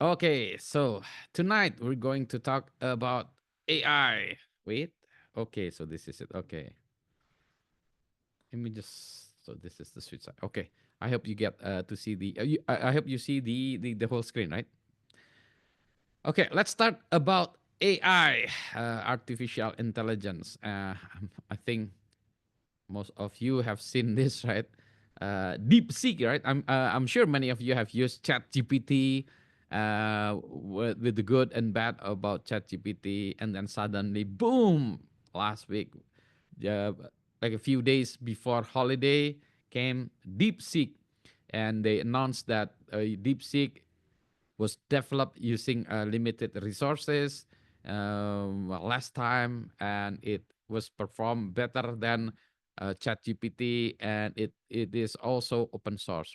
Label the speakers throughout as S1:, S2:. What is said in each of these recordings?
S1: Okay, so tonight we're going to talk about AI. Wait. Okay, so this is it. Okay. Let me just so this is the switch side. Okay. I hope you get to see I hope you see the whole screen, right? Okay, let's start about AI, artificial intelligence. I think most of you have seen this, right? DeepSeek, right? I'm sure many of you have used ChatGPT with the good and bad about ChatGPT, and then suddenly, boom! Last week, uh, like a few days before holiday, came DeepSeek, and they announced that DeepSeek was developed using limited resources last time, and it was performed better than ChatGPT, and it is also open source.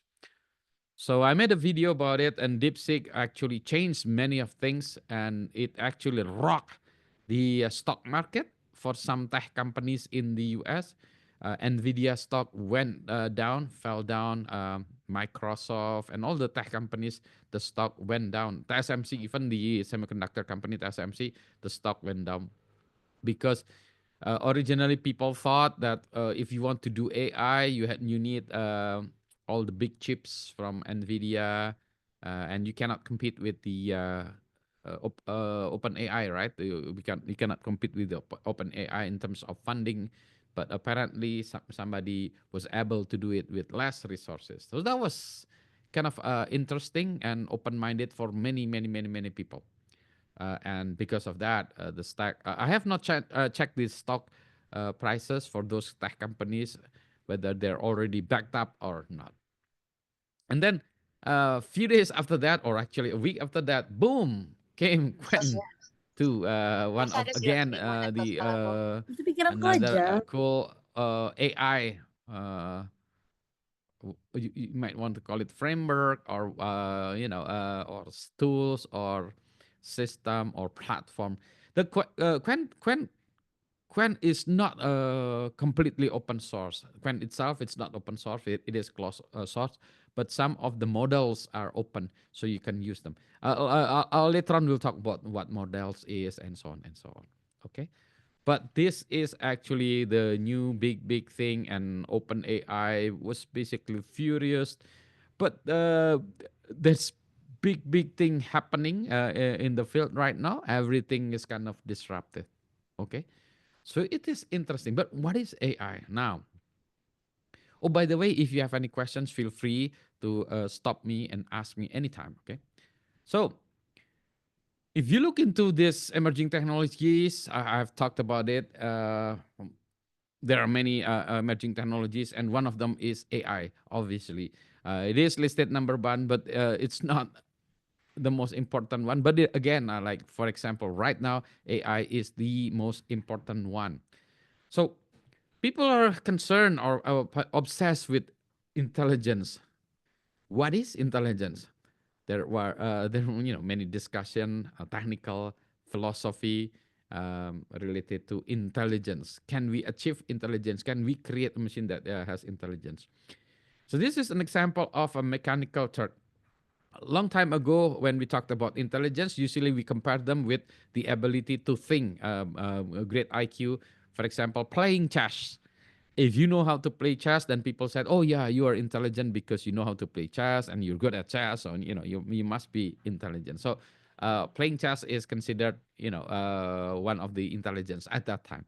S1: So I made a video about it, and DeepSeek actually changed many of things, and it actually rocked the stock market for some tech companies in the US. Nvidia stock went down, fell down. Microsoft and all the tech companies, the stock went down. TSMC, even the semiconductor company TSMC, the stock went down because originally people thought that if you want to do AI, you need all the big chips from Nvidia, and you cannot compete with the Open AI, right? You cannot compete with the Open AI in terms of funding, but apparently somebody was able to do it with less resources. So that was kind of interesting and open-minded for many people. And because of that, the stock. I have not checked the stock prices for those tech companies, whether they're already backed up or not. And then a few days after that, or actually a week after that, boom, came Quen to one of again the
S2: Itu pikiranku
S1: another
S2: aja.
S1: cool AI. You might want to call it framework or or tools or system or platform. The Quen is not completely open source. Quen itself, it's not open source. It is closed source, but some of the models are open, so you can use them. Later on, we'll talk about what models is and so on and so on. Okay, but this is actually the new big thing, and OpenAI was basically furious. But there's big thing happening in the field right now. Everything is kind of disrupted. Okay, so it is interesting. But what is AI now? Oh, by the way, if you have any questions, feel free to stop me and ask me anytime. Okay, so if you look into this emerging technologies, I've talked about it. There are many emerging technologies, and one of them is AI. Obviously, it is listed number one, but it's not the most important one. But again, like for example, right now, AI is the most important one. So people are concerned or obsessed with intelligence. What is intelligence? There were many discussion, technical philosophy related to intelligence. Can we achieve intelligence? Can we create a machine that has intelligence? So this is an example of a mechanical turk. A long time ago, when we talked about intelligence, usually we compare them with the ability to think, a great IQ. For example, playing chess. If you know how to play chess, then people said, "Oh yeah, you are intelligent because you know how to play chess and you're good at chess, so you must be intelligent." So, playing chess is considered one of the intelligence at that time.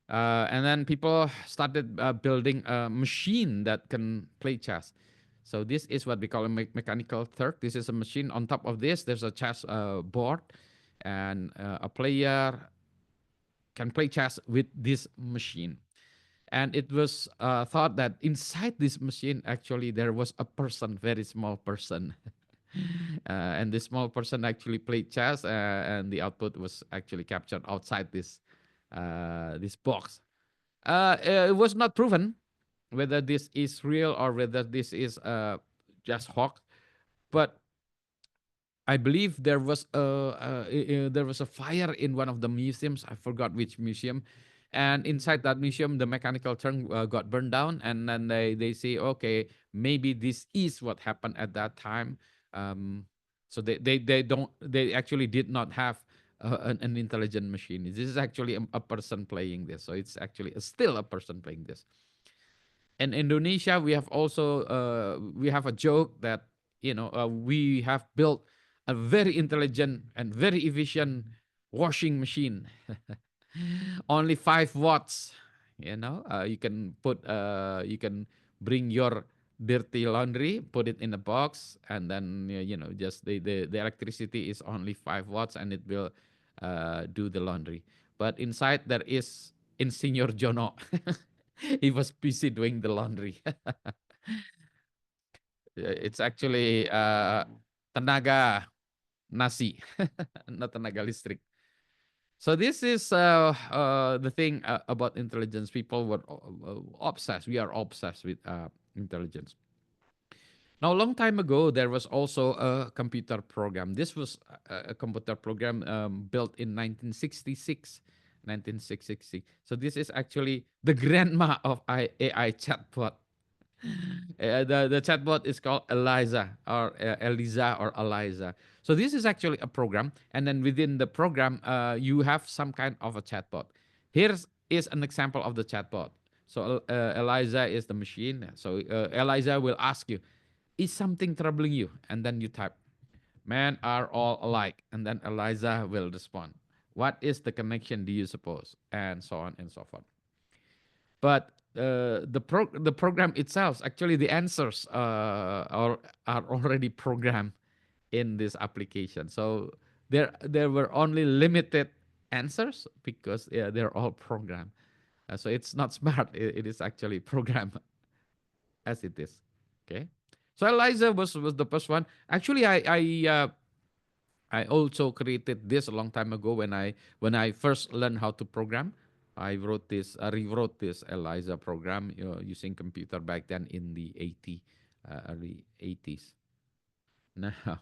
S1: And then people started building a machine that can play chess. So this is what we call a mechanical Turk. This is a machine. On top of this, there's a chess board, and a player can play chess with this machine. And it was thought that inside this machine, actually, there was a person, very small person. And this small person actually played chess, and the output was actually captured outside this box. It was not proven whether this is real or whether this is just hoax, but I believe there was a fire in one of the museums. I forgot which museum, and inside that museum, the mechanical turn got burned down. And then they say, okay, maybe this is what happened at that time. Um, So they actually did not have an intelligent machine. This is actually a person playing this. So it's actually still a person playing this. In Indonesia, we have also we have a joke that we have built a very intelligent and very efficient washing machine. Only 5 watts. You can bring your dirty laundry, put it in a box, and then just the electricity is only 5 watts, and it will do the laundry. But inside there is Insinyur Jono. He was busy doing the laundry. It's actually tenaga nasi, not tenaga listrik. So this is the thing about intelligence. People were obsessed. We are obsessed with intelligence. Now, a long time ago, there was also a computer program. This was a computer program built in 1966. 1966. So this is actually the grandma of AI chatbot. The chatbot is called Eliza or Eliza or Eliza. So this is actually a program, and then within the program, you have some kind of a chatbot. Here is an example of the chatbot. So Eliza is the machine. So Eliza will ask you, "Is something troubling you?" And then you type, "Men are all alike," and then Eliza will respond, "What is the connection? Do you suppose?" And so on and so forth. But the program itself, actually the answers are already programmed in this application. So there were only limited answers because they're all programmed. So it's not smart. It is actually programmed as it is. Okay. So Eliza was the first one. Actually, I also created this a long time ago when I first learned how to program. I rewrote this Eliza program using computer back then in the early 80s. Now,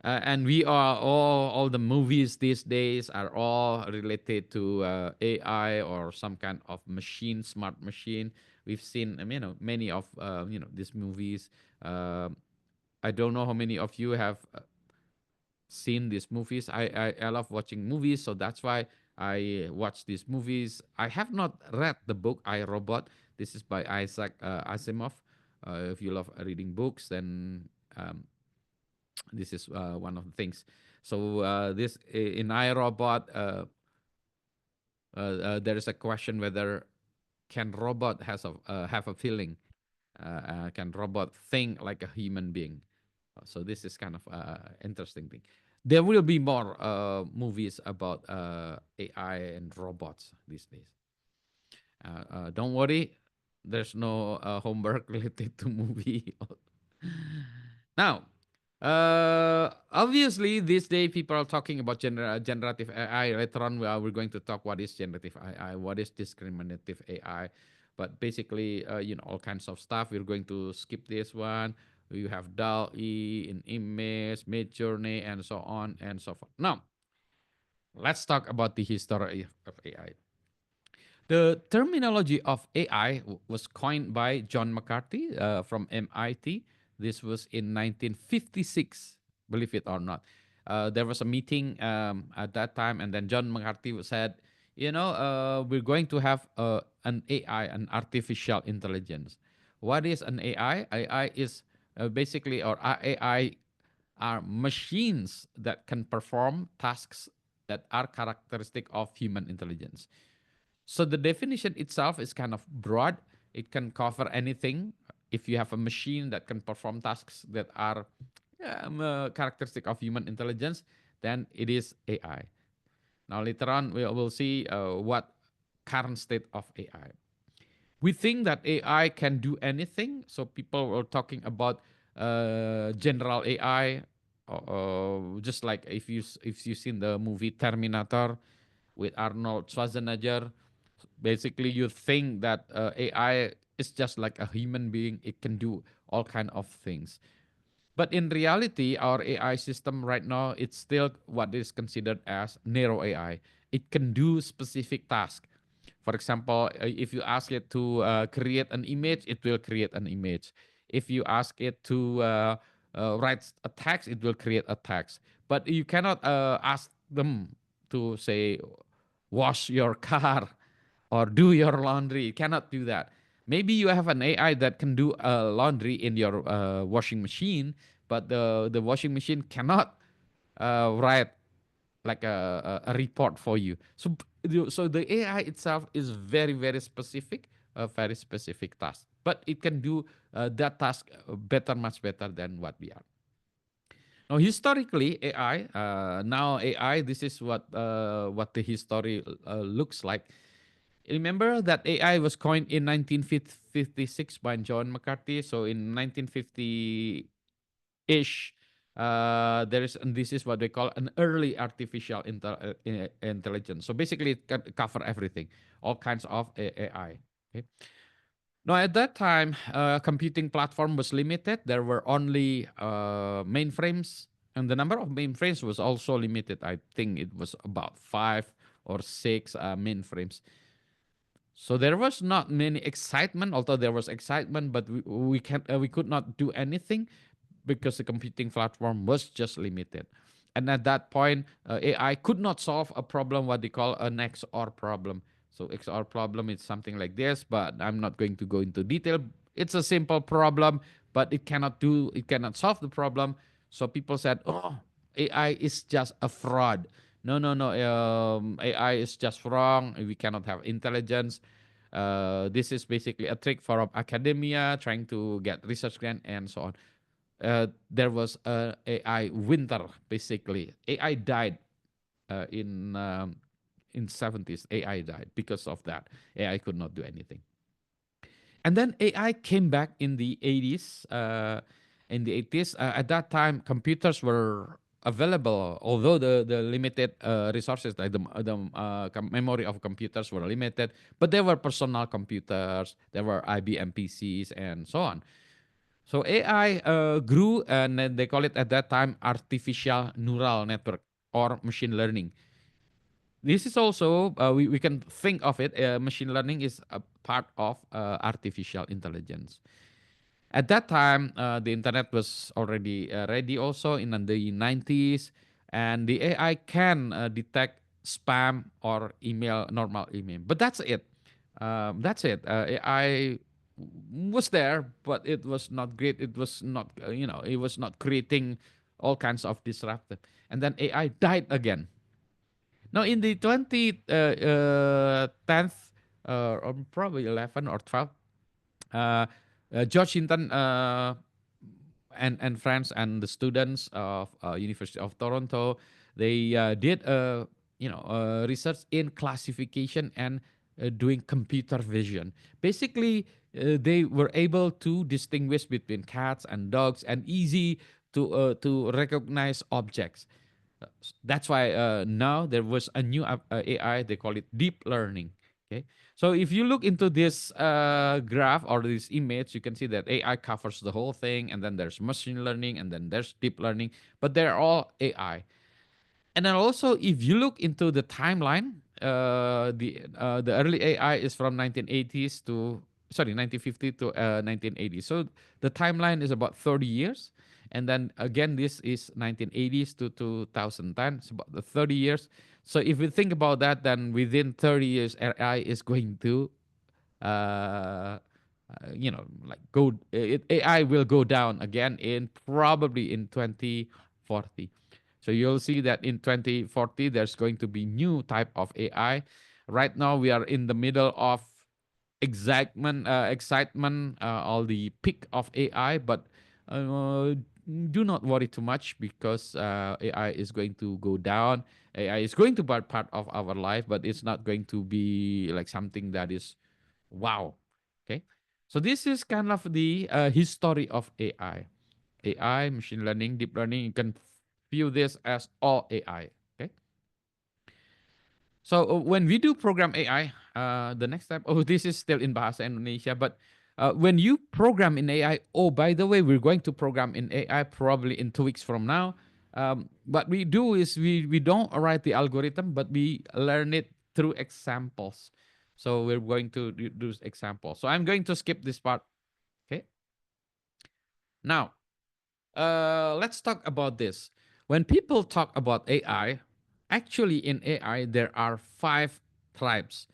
S1: and we are all the movies these days are all related to AI or some kind of machine, smart machine. We've seen, many of these movies. Um I don't know how many of you have seen these movies. I love watching movies, so that's why I watch these movies. I have not read the book I Robot. This is by Isaac Asimov. If you love reading books, then this is one of the things. So this in I Robot, there is a question whether can robot has a have a feeling? Can robot think like a human being? So this is kind of interesting thing. There will be more movies about AI and robots these days. Don't worry, there's no homework related to movie. Now, obviously, this day people are talking about generative AI. Later on, we're going to talk what is generative AI, what is discriminative AI. But basically, all kinds of stuff. We're going to skip this one. You have DAL-E in image, Midjourney, and so on and so forth. Now, let's talk about the history of AI. The terminology of AI was coined by John McCarthy from MIT. This was in 1956, believe it or not. There was a meeting at that time, and then John McCarthy said, we're going to have an AI, an artificial intelligence. What is an AI? AI is basically, or AI are machines that can perform tasks that are characteristic of human intelligence. So the definition itself is kind of broad. It can cover anything. If you have a machine that can perform tasks that are characteristic of human intelligence, then it is AI. Now later on, we will see what current state of AI. We think that AI can do anything. So people were talking about general AI, just like if you seen the movie Terminator with Arnold Schwarzenegger. Basically, you think that AI is just like a human being; it can do all kind of things. But in reality, our AI system right now, it's still what is considered as narrow AI. It can do specific tasks. For example, if you ask it to create an image, it will create an image. If you ask it to writes a text, it will create a text. But you cannot ask them to say, wash your car or do your laundry. You cannot do that. Maybe you have an AI that can do laundry in your washing machine, but the washing machine cannot write like a report for you. So the AI itself is very specific, a very specific task, but it can do that task better, much better than what we are. Now, historically, AI. Now AI. This is what the history looks like. Remember that AI was coined in 1956 by John McCarthy. So in 1950 ish, there is, and this is what they call an early artificial intelligence. So basically, it can cover everything, all kinds of AI. Okay. Now, at that time, computing platform was limited. There were only mainframes, and the number of mainframes was also limited. I think it was about 5 or 6 mainframes. So there was not many excitement, although there was excitement, but we could not do anything because the computing platform was just limited. And at that point, AI could not solve a problem what they call an XOR problem. So XOR problem is something like this, but I'm not going to go into detail. It's a simple problem, but it cannot solve the problem. So people said, "Oh, AI is just a fraud." No, no, no. AI is just wrong. We cannot have intelligence. This is basically a trick from academia trying to get research grant and so on. There was a AI winter. Basically, AI died in 70s. AI died because of that. AI could not do anything. And then AI came back in the 80s. At that time, computers were available, although the limited resources, like the memory of computers were limited, but there were personal computers, there were IBM PCs, and so on. So AI grew, and then they call it at that time artificial neural network or machine learning. This is also we can think of it. Machine learning is a part of artificial intelligence. At that time, the internet was already ready also in the 90s, and the AI can detect spam or email, normal email. But that's it. That's it. AI was there, but it was not great. It was not, it was not creating all kinds of disruptive. And then AI died again. Now, in the 2010th, or probably 11 or 12, uh, George Hinton and friends and the students of University of Toronto, they did research in classification and doing computer vision. Basically, they were able to distinguish between cats and dogs and easy to recognize objects. That's why now there was a new AI. They call it deep learning. Okay, so if you look into this graph or this image, you can see that AI covers the whole thing, and then there's machine learning, and then there's deep learning, but they're all AI. And then also, if you look into the timeline, the early AI is from 1980s to 1950 to 1980. So the timeline is about 30 years, and then again this is 1980s to 2010. It's about the 30 years. So if we think about that, then within 30 years, AI is going to like AI will go down again in probably in 2040. So you'll see that in 2040 there's going to be new type of AI. Right now we are in the middle of excitement, all the peak of AI, but uh, do not worry too much because AI is going to go down. AI is going to be part of our life, but it's not going to be like something that is wow. Okay. So this is kind of the history of AI. AI, machine learning, deep learning. You can view this as all AI. Okay. So when we do program AI, the next step. Oh, this is still in Bahasa Indonesia, but when you program in AI, oh, by the way, we're going to program in AI probably in 2 weeks from now. What we do is we don't write the algorithm, but we learn it through examples. So we're going to do examples. So I'm going to skip this part. Okay. Now, let's talk about this. When people talk about AI, actually in AI there are five tribes.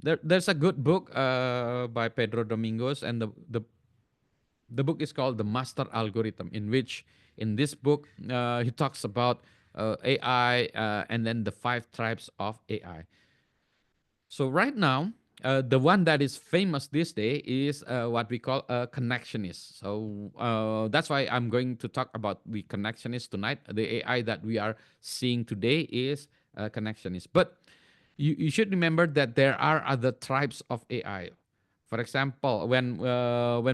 S1: There's a good book by Pedro Domingos, and the book is called The Master Algorithm, in which in this book he talks about AI and then the five tribes of AI. So right now, the one that is famous this day is what we call a connectionist. So that's why I'm going to talk about the connectionist tonight. The AI that we are seeing today is connectionist. But you should remember that there are other tribes of AI. For example, when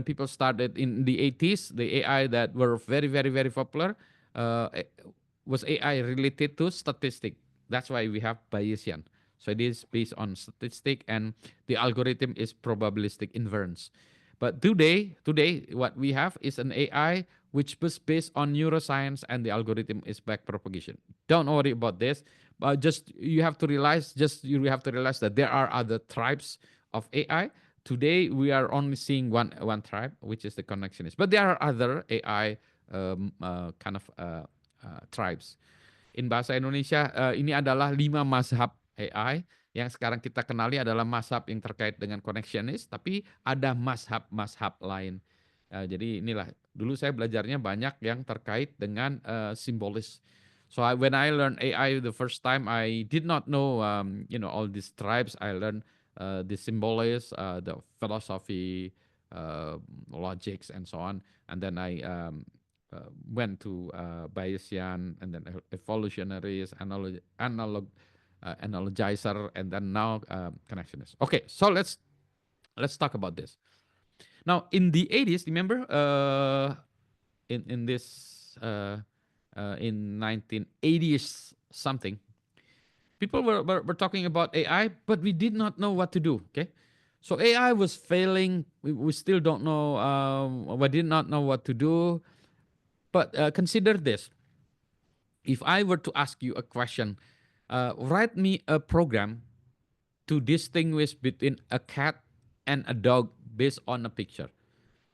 S1: people started in the 80s, the AI that were very very very popular uh, eh, was AI related to statistic. That's why we have Bayesian. So it is based on statistic, and the algorithm is probabilistic inference. But today, what we have is an AI which was based on neuroscience, and the algorithm is backpropagation. Don't worry about this, but just you have to realize that there are other tribes of AI. Today we are only seeing one tribe, which is the connectionist. But there are other AI kind of tribes. In bahasa Indonesia, ini adalah 5 mazhab AI. Yang sekarang kita kenali adalah mazhab yang terkait dengan connectionist, tapi ada mazhab-mazhab lain. Jadi inilah, dulu saya belajarnya banyak yang terkait dengan simbolis. So when I learned AI the first time, I did not know, all these tribes. I learned the symbolis, the philosophy, logics, and so on. And then I went to Bayesian, and then evolutionaries, analogizer, and then now connectionist. Okay, so let's talk about this. Now, in the 80s, remember, in this in 1980s something, people were talking about AI, but we did not know what to do. Okay, so AI was failing. We still don't know. We did not know what to do. But consider this: if I were to ask you a question, write me a program to distinguish between a cat and a dog based on a picture.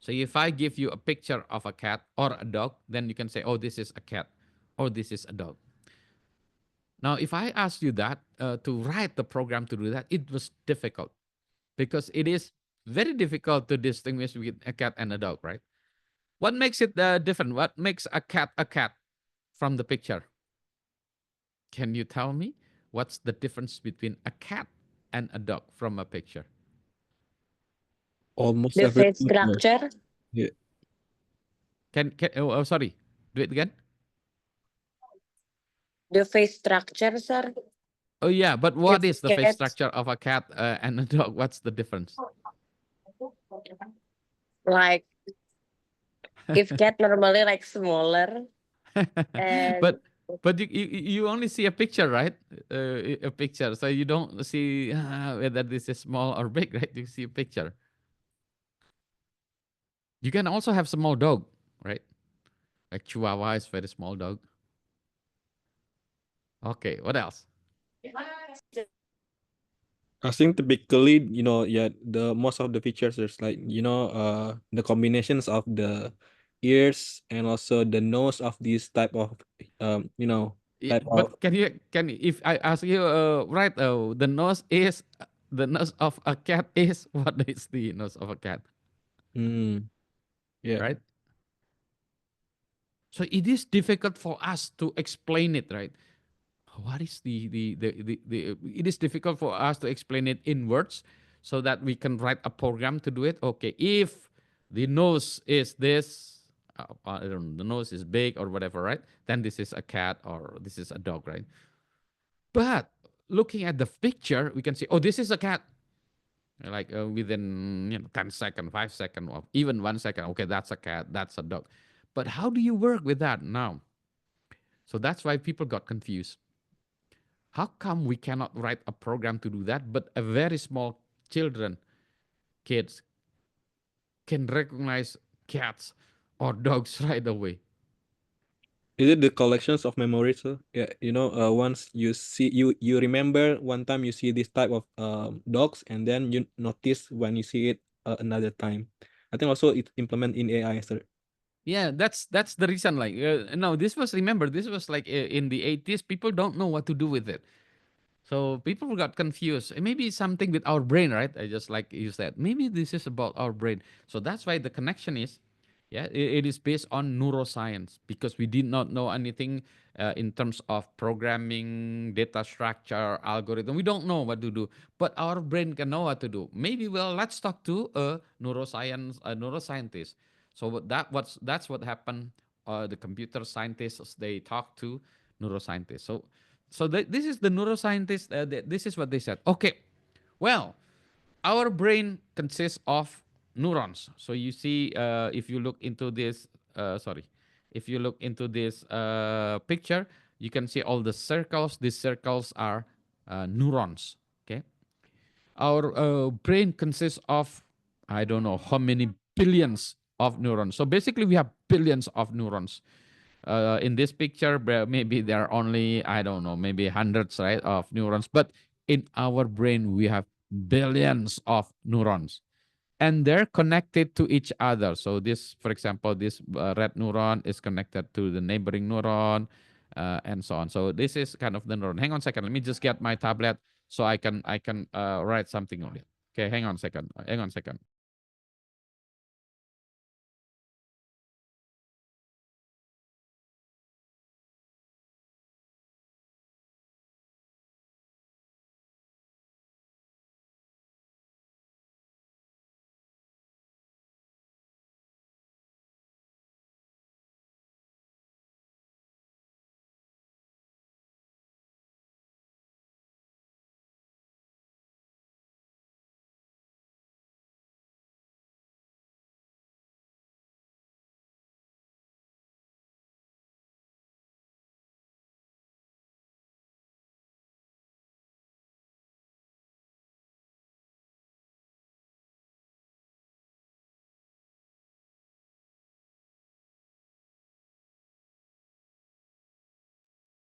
S1: So if I give you a picture of a cat or a dog, then you can say, oh, this is a cat or this is a dog. Now, if I ask you that to write the program to do that, it was difficult because it is very difficult to distinguish between a cat and a dog, right? What makes it different? What makes a cat from the picture? Can you tell me what's the difference between a cat and a dog from a picture?
S2: Almost
S3: The face
S2: everything.
S3: structure.
S2: Yeah.
S1: Can oh, sorry, do it again.
S3: The face structure, sir.
S1: Oh yeah, but what
S3: If
S1: is the face
S3: cat,
S1: structure of a cat and a dog? What's the difference?
S3: like if cat normally like smaller and
S1: but you only see a picture, right? A picture, so you don't see whether this is small or big, right? You see a picture. You can also have small dog, right? Like Chihuahua is very small dog. Okay, what else?
S2: I think typically, yeah, the most of the features there's like, the combinations of the ears and also the nose of this type of, type of.
S1: But if I ask you, right? The nose of a cat is what is the nose of a cat,
S2: Yeah.
S1: right? So it is difficult for us to explain it, right? What is it is difficult for us to explain it in words so that we can write a program to do it. Okay, if the nose is this, I don't know, the nose is big or whatever, right? Then this is a cat or this is a dog, right? But looking at the picture, we can see, oh, this is a cat. Like within 10 seconds, 5 seconds, or even 1 second. Okay, that's a cat, that's a dog. But how do you work with that now? So that's why people got confused. How come we cannot write a program to do that, but a very small kids can recognize cats or dogs right away?
S2: Is it the collections of memories? Yeah, once you see, you remember one time you see this type of dogs, and then you notice when you see it another time. I think also it's implement in AI, sir.
S1: Yeah, that's the reason. Like, no, this was, remember, this was like in the 80s. People don't know what to do with it. So people got confused. Maybe something with our brain, right? I just like you said. Maybe this is about our brain. So that's why the connection is, yeah, it is based on neuroscience because we did not know anything in terms of programming, data structure, algorithm. We don't know what to do, but our brain can know what to do. Maybe, well, let's talk to a neuroscientist. So that's what happened. The computer scientists, they talk to neuroscientists. So this is the neuroscientist. This is what they said. Okay, well, our brain consists of neurons. So you see, if you look into this, sorry, if you look into this picture, you can see all the circles. These circles are neurons. Okay, our brain consists of, I don't know how many billions of neurons. So basically, we have billions of neurons. In this picture, maybe there are only, I don't know, maybe hundreds, right, of neurons. But in our brain, we have billions of neurons, and they're connected to each other. So this, for example, this red neuron is connected to the neighboring neuron, and so on. So this is kind of the neuron. Hang on a second. Let me just get my tablet so I can write something on it. Okay, hang on a second. Hang on a second.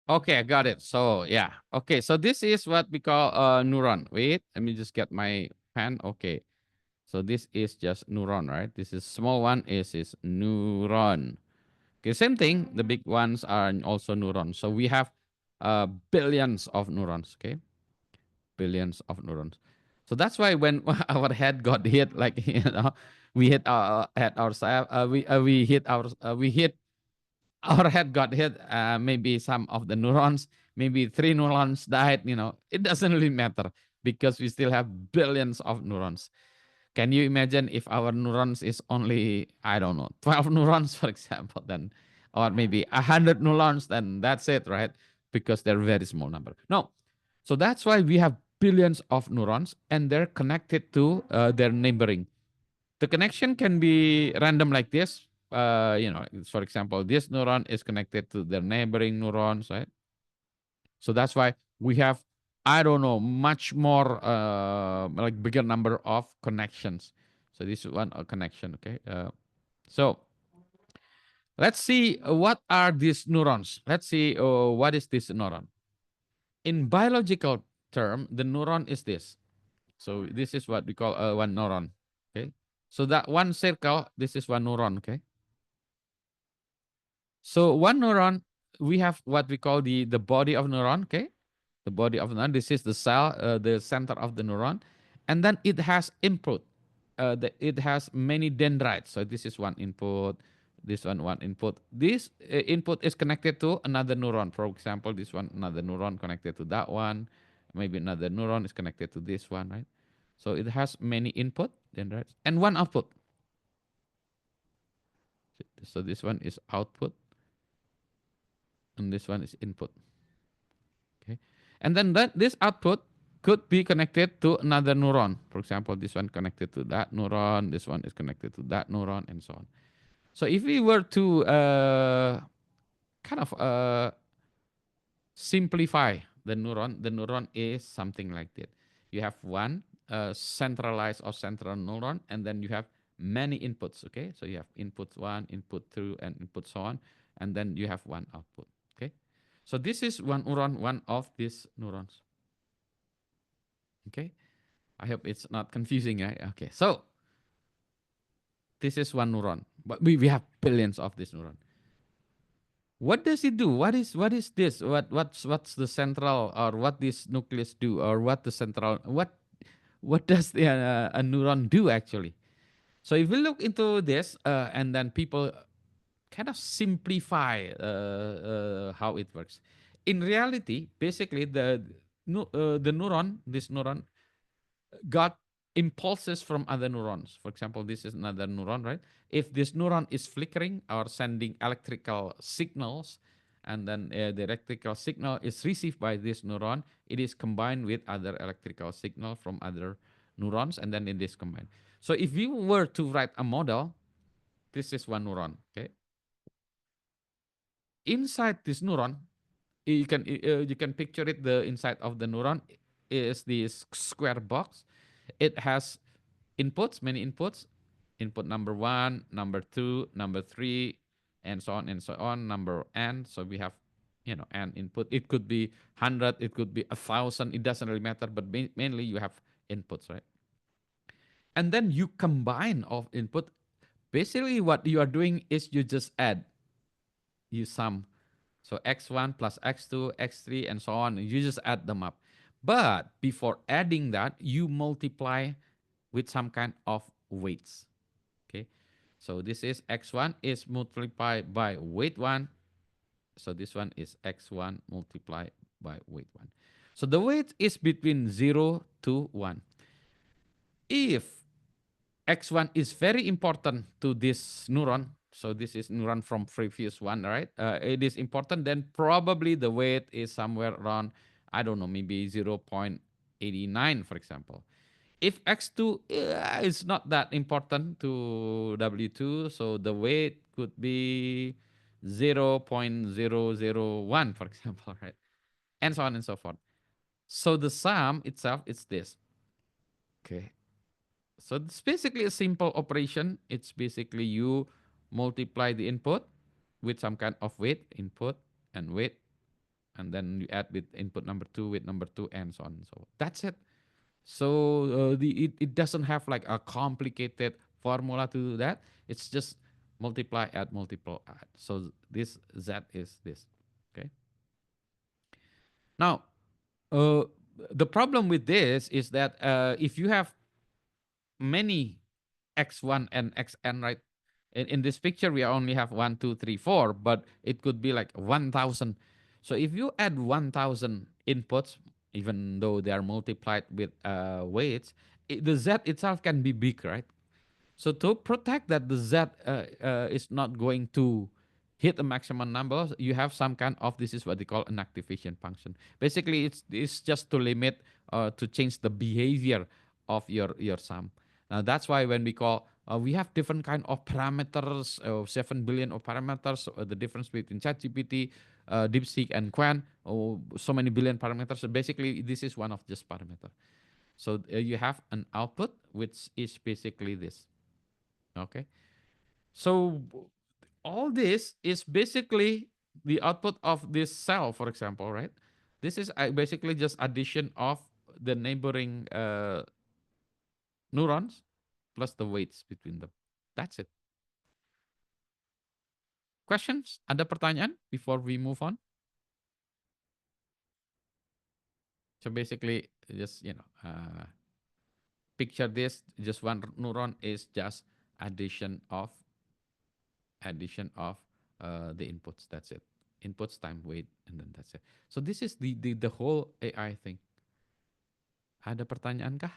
S1: Okay, I got it. So yeah. Okay, so this is what we call a neuron. Wait, let me just get my pen. Okay. So this is just neuron, right? This is small one is neuron. Okay, same thing. The big ones are also neurons. So we have billions of neurons. Okay, billions of neurons. So that's why when our head got hit, like we hit our head ourselves. We hit we hit our head got hit. Maybe some of the neurons, maybe 3 neurons died. It doesn't really matter because we still have billions of neurons. Can you imagine if our neurons is only, I don't know, 12 neurons, for example, then, or maybe 100 neurons, then that's it, right? Because they're very small number. No. So that's why we have billions of neurons and they're connected to their neighboring. The connection can be random like this. For example, this neuron is connected to their neighboring neurons, right? So that's why we have, I don't know, much more like bigger number of connections. So this is one connection. Okay. So let's see what are these neurons. Let's see what is this neuron. In biological term, the neuron is this. So this is what we call one neuron. Okay. So that one circle, this is one neuron. Okay. So one neuron, we have what we call the body of neuron. Okay. The body of the neuron. This is the cell, the center of the neuron, and then it has input. It has many dendrites. So this is one input. This one input. This input is connected to another neuron. For example, this one another neuron connected to that one. Maybe another neuron is connected to this one, right? So it has many input dendrites and one output. So this one is output, and this one is input. Okay. And then this output could be connected to another neuron. For example, this one connected to that neuron, this one is connected to that neuron, and so on. So if we were to kind of simplify the neuron is something like that. You have one centralized or central neuron, and then you have many inputs. Okay, so you have input one, input two, and input so on, and then you have one output. Okay, so this is one neuron, one of these neurons. Okay, I hope it's not confusing. Right? Okay, so This is one neuron, but we have billions of this neuron. What does it do? What is this? What's the central, or what this nucleus do, or what the central, what does a neuron do actually? So if we look into this, and then people kind of simplify how it works. In reality, basically the neuron, this neuron got impulses from other neurons. For example, this is another neuron, right? If this neuron is flickering or sending electrical signals, and then the electrical signal is received by this neuron, it is combined with other electrical signal from other neurons, and then it is combined. So if you were to write a model, this is one neuron, okay? Inside this neuron, you can picture it. The inside of the neuron is this square box. It has inputs, many inputs. Input number one, number two, number three, and so on and so on. Number n. So we have, n input. It could be 100, it could be 1,000. It doesn't really matter. But mainly you have inputs, right? And then you combine of input. Basically, what you are doing is you just add, you sum. So x1 plus x2, x3, and so on. You just add them up. But before adding that, you multiply with some kind of weights. Okay. So this is x1 is multiplied by weight 1. So this one is x1 multiplied by weight 1. So the weight is between 0 to 1. If x1 is very important to this neuron, so this is neuron from previous one, right? It is important, then probably the weight is somewhere around, I don't know, maybe 0.89, for example. If x2 is not that important to w2, so the weight could be 0.001, for example, right? And so on and so forth. So the sum itself is this. Okay. So it's basically a simple operation. It's basically you multiply the input with some kind of weight, input and weight, and then you add with input number two with number two, and so on and so on. That's it. So it doesn't have like a complicated formula to do that. It's just multiply, add, multiple, add. So this z is this. Okay. Now, uh, the problem with this is that if you have many x1 and xn, right? In this picture, we only have 1, 2, 3, 4, but it could be like 1,000. So if you add 1,000 inputs, even though they are multiplied with weights, the z itself can be big, right? So to protect that the z is not going to hit the maximum number, you have some kind of, this is what they call an activation function. Basically, it's just to limit, to change the behavior of your sum. Now that's why when we call, we have different kind of parameters, 7 billion of parameters, the difference between ChatGPT, DeepSeek, and Qwen, so many billion parameters. So basically, this is one of just parameter. So you have an output, which is basically this. Okay. So all this is basically the output of this cell, for example, right? This is basically just addition of the neighboring neurons plus the weights between them. That's it. Questions? Ada pertanyaan before we move on? So basically, just picture this: just one neuron is just addition of the inputs. That's it. Inputs time weight, and then that's it. So this is the whole AI thing. Ada pertanyaan kah?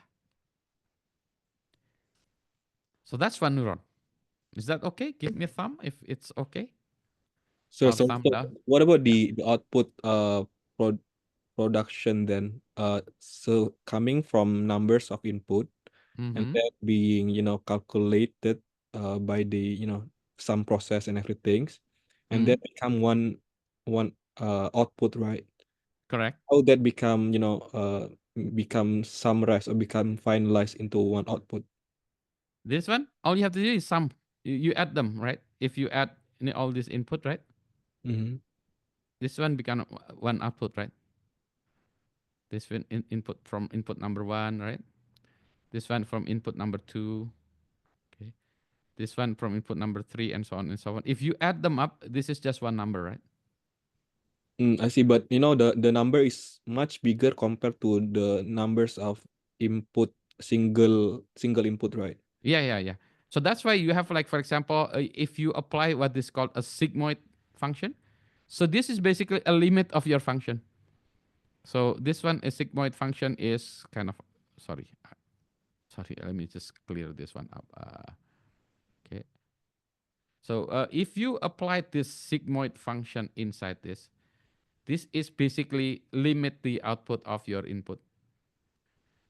S1: So that's one neuron. Is that okay? Give me a thumb if it's okay.
S2: So,
S1: Or
S2: so,
S1: thumb
S2: so
S1: down.
S2: what about
S1: Yeah.
S2: the output production then? So coming from numbers of input and
S1: Mm-hmm.
S2: that being, calculated by the, some process and everything, and
S1: Mm-hmm.
S2: then become one output, right?
S1: Correct.
S2: How that become, become summarized or become finalized into one output?
S1: This one, all you have to do is sum. You add them, right? If you add all this input, right?
S2: Mm-hmm.
S1: This one become one output, right? This one input from input number one, right? This one from input number two. Okay. this one from input number 3, and so on and so on. If you add them up, this is just one number, right?
S2: I see, but the number is much bigger compared to the numbers of input single input, right?
S1: Yeah. So that's why you have, like, for example, if you apply what is called a sigmoid function, so this is basically a limit of your function. So this one, a sigmoid function, is kind of, sorry, let me just clear this one up. Okay. So if you apply this sigmoid function inside this is basically limit the output of your input.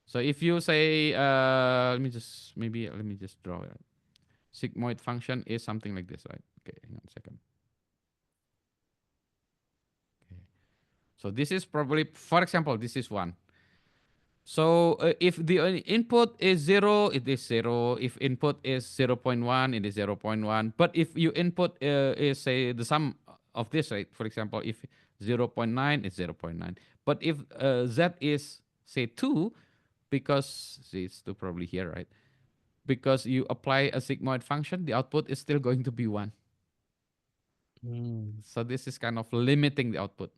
S1: So if you say, let me just draw it. Sigmoid function is something like this, right? Okay, hang on a second. Okay. So this is probably, for example, this is 1. So if the input is 0, it is 0. If input is 0.1, it is 0.1. But if you input is, say, the sum of this, right? For example, if 0.9, it's 0.9. But if z is, say, 2, because, see, it's 2 probably here, right? Because you apply a sigmoid function, the output is still going to be 1. So this is kind of limiting the output.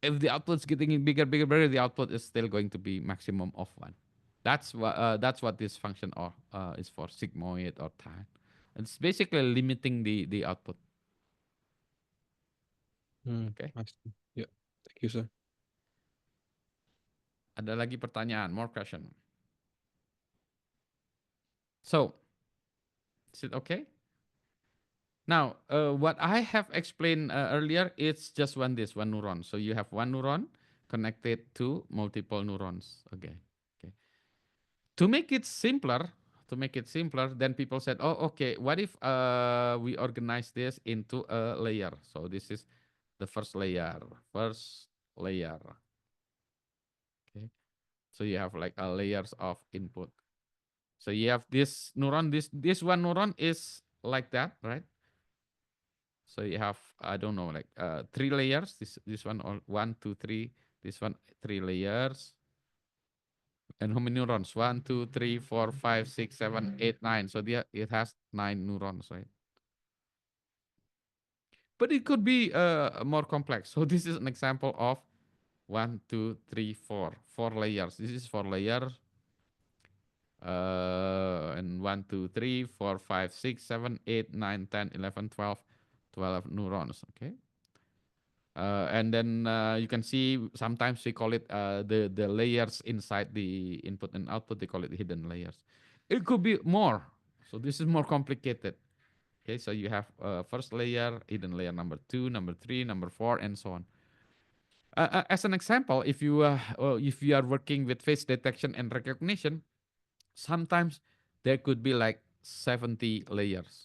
S1: If the output's getting bigger, the output is still going to be maximum of 1. That's what this function is for, sigmoid or tan. It's basically limiting the output. Okay.
S2: I see. Yeah. Thank you, sir.
S1: Ada lagi pertanyaan? More question. So, is it okay? Now, what I have explained earlier, it's just one neuron. So you have one neuron connected to multiple neurons. Okay. To make it simpler, then people said, oh, okay, what if we organize this into a layer? So this is the first layer. Okay. So you have like layers of input. So you have this neuron, this one neuron is like that, right? So you have, I don't know, like 3 layers. This one, or 1, 2, 3. This one, 3 layers. And how many neurons? 1, 2, 3, 4, 5, 6, 7, 8, 9. So it has 9 neurons, right? But it could be more complex. So this is an example of 1, 2, 3, 4. 4 layers. This is 4 layers. And 1, 2, 3, 4, 5, 6, 7, 8, 9, 10, 11, 12. 12 neurons, okay? And then you can see sometimes we call it the layers inside the input and output. They call it hidden layers. It could be more. So this is more complicated. Okay, so you have first layer, hidden layer number 2, number 3, number 4, and so on. As an example, if you are working with face detection and recognition, sometimes there could be like 70 layers.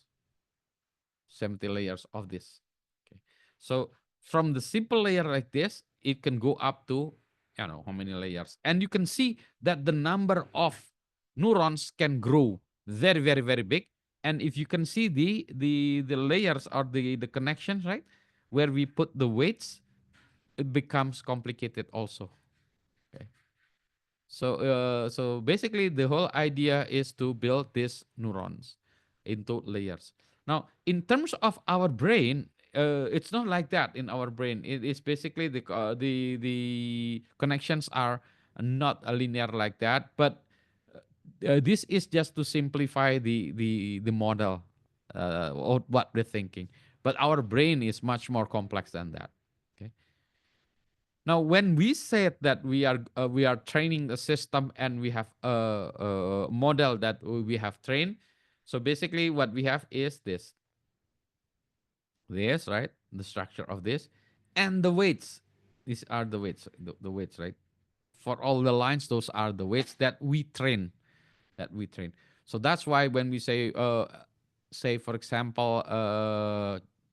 S1: 70 layers of this. Okay, so from the simple layer like this, it can go up to, I don't know how many layers, and you can see that the number of neurons can grow very, very, very big. And if you can see the layers or the connections, right, where we put the weights, it becomes complicated also. Okay, so basically the whole idea is to build these neurons into layers. Now, in terms of our brain, it's not like that. In our brain, it is basically the connections are not a linear like that. But this is just to simplify the model, or what we're thinking. But our brain is much more complex than that. Okay. Now, when we said that we are training the system and we have a model that we have trained, so basically what we have is this, right? The structure of this, and the weights. These are the weights, the weights, right? For all the lines, those are the weights that we train. So that's why when we say for example,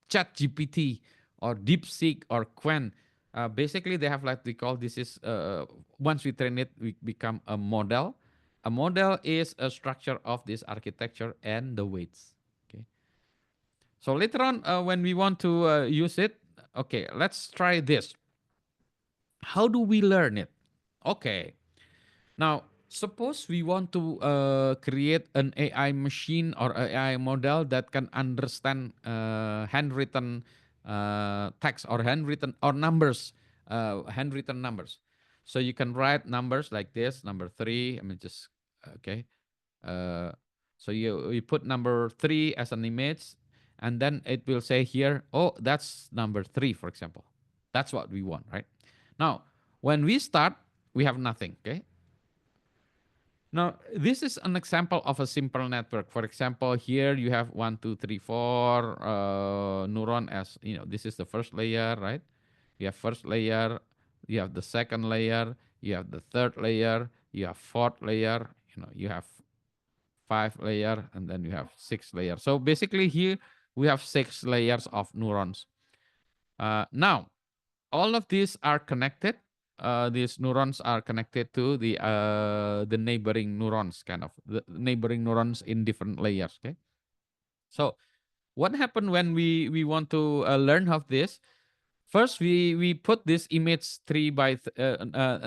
S1: Chat GPT or DeepSeek or Qwen, basically they have, like, they call this is once we train it, we become a model. A model is a structure of this architecture and the weights. Okay. So later on, when we want to use it, okay, let's try this. How do we learn it? Okay. Now, Suppose we want to create an AI machine or AI model that can understand handwritten text or handwritten or numbers, handwritten numbers. So you can write numbers like this, number three. I mean, just okay. Uh, so you put number three as an image, and then it will say here, oh, that's number three, for example. That's what we want, right? Now, when we start, we have nothing. Okay. Now, this is an example of a simple network. For example, here you have 1, 2, 3, 4 neuron as, this is the first layer, right? You have first layer, you have the second layer, you have the third layer, you have fourth layer, you have five layer, and then you have six layer. So basically here we have 6 layers of neurons. Now, all of these are connected. These neurons are connected to the neighboring neurons, kind of the neighboring neurons in different layers. Okay, so what happened when we want to learn of this? First, we put this image three by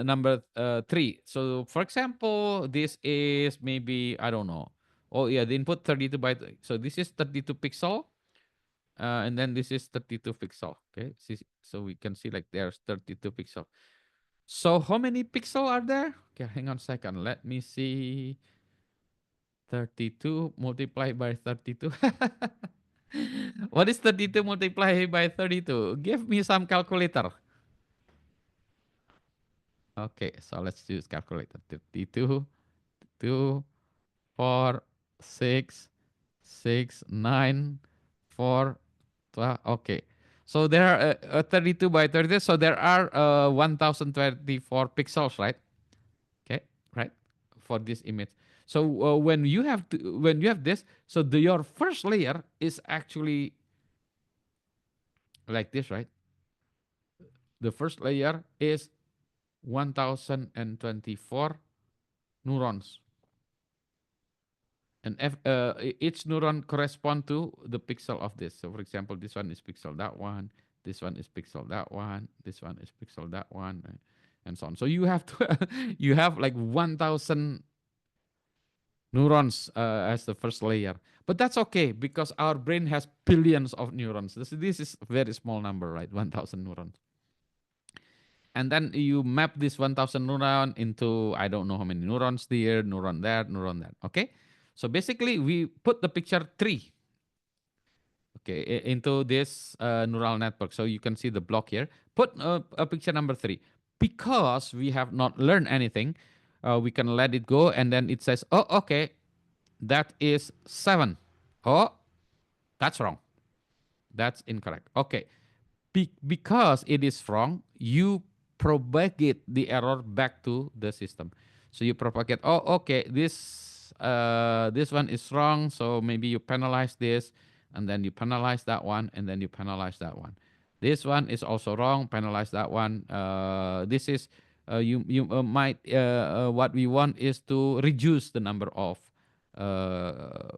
S1: number three. So for example, this is maybe I don't know. Oh yeah, the input 32 by so this is 32 pixel, and then this is 32 pixel. Okay, so we can see like there's 32 pixel. So how many pixel are there? Okay, hang on a second. Let me see. 32 multiplied by 32. What is 32 multiplied by 32? Give me some calculator. Okay, so let's use calculator. 32, 2, 4, 6, 6, 9, 4, 12. Okay. So there are 32 by 32. So there are 1024 pixels, right? Okay, right, for this image. So when you have this, so your first layer is actually like this, right? The first layer is 1024 neurons, and each neuron correspond to the pixel of this. So for example, this one is pixel that one, this one is pixel that one, this one is pixel that one, and so on. So you have to you have like 1000 neurons as the first layer. But that's okay because our brain has billions of neurons. This is a very small number, right? 1000 neurons. And then you map this 1000 neuron into, I don't know how many neurons there, neuron there, neuron there. Okay. So basically, we put the picture 3, okay, into this neural network. So you can see the block here. Put a picture number 3. Because we have not learned anything, we can let it go. And then it says, oh, okay, that is 7. Oh, that's wrong. That's incorrect. Okay. Because it is wrong, you propagate the error back to the system. So you propagate, oh, okay, this one is wrong. So maybe you penalize this, and then you penalize that one, and then you penalize that one. This one is also wrong. Penalize that one. This is you might what we want is to reduce the number of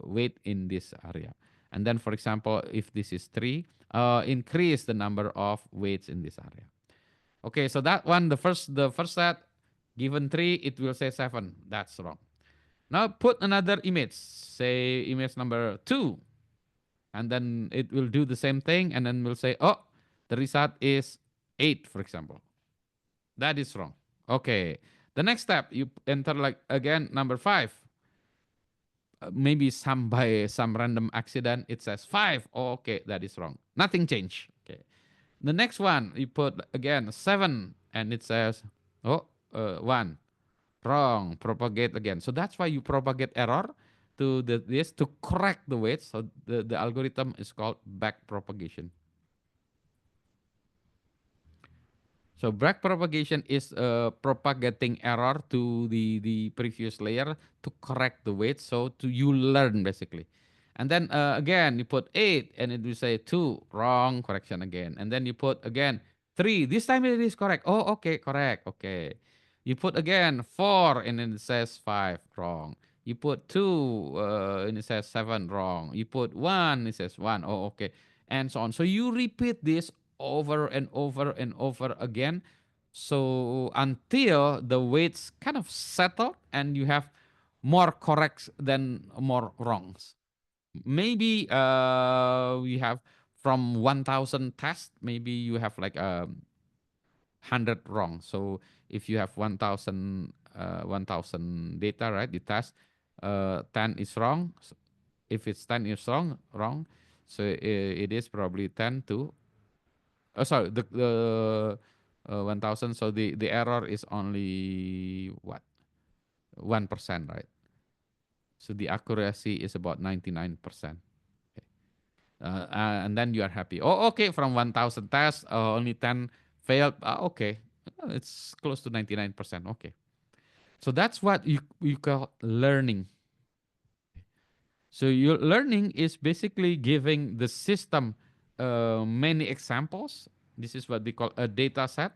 S1: weight in this area. And then, for example, if this is 3, increase the number of weights in this area. Okay, so that one, the first set, given 3, it will say 7. That's wrong. Now put another image, say image number 2, and then it will do the same thing, and then we'll say, oh, the result is 8, for example. That is wrong. Okay. The next step, you enter like again number 5. Maybe by some random accident it says 5. Oh, okay, that is wrong. Nothing changed. Okay. The next one, you put again 7, and it says 1. Wrong. Propagate again. So that's why you propagate error to this to correct the weight. So the algorithm is called back propagation. So back propagation is propagating error to the previous layer to correct the weight. So you learn basically. And then again, you put 8 and it will say 2, wrong, correction again. And then you put again 3. This time it is correct. Oh, okay, correct. Okay. You put again 4 and then it says 5, wrong. You put 2 and it says 7, wrong. You put 1, it says 1. Oh, okay. And so on. So you repeat this over and over and over again So until the weights kind of settle and you have more corrects than more wrongs. Maybe we have from 1,000 tests, maybe you have like 100 wrong. So if you have 1,000 data, right, you test, 10 is wrong. If it's 10 is wrong, so it is probably 10 to, sorry, the 1,000. So the error is only what, 1%, right? So the accuracy is about 99%. Okay. And then you are happy. Oh, okay. From 1,000 tests, only 10 failed. Okay, it's close to 99%. Okay. So that's what you call learning. So your learning is basically giving the system many examples. This is what they call a data set.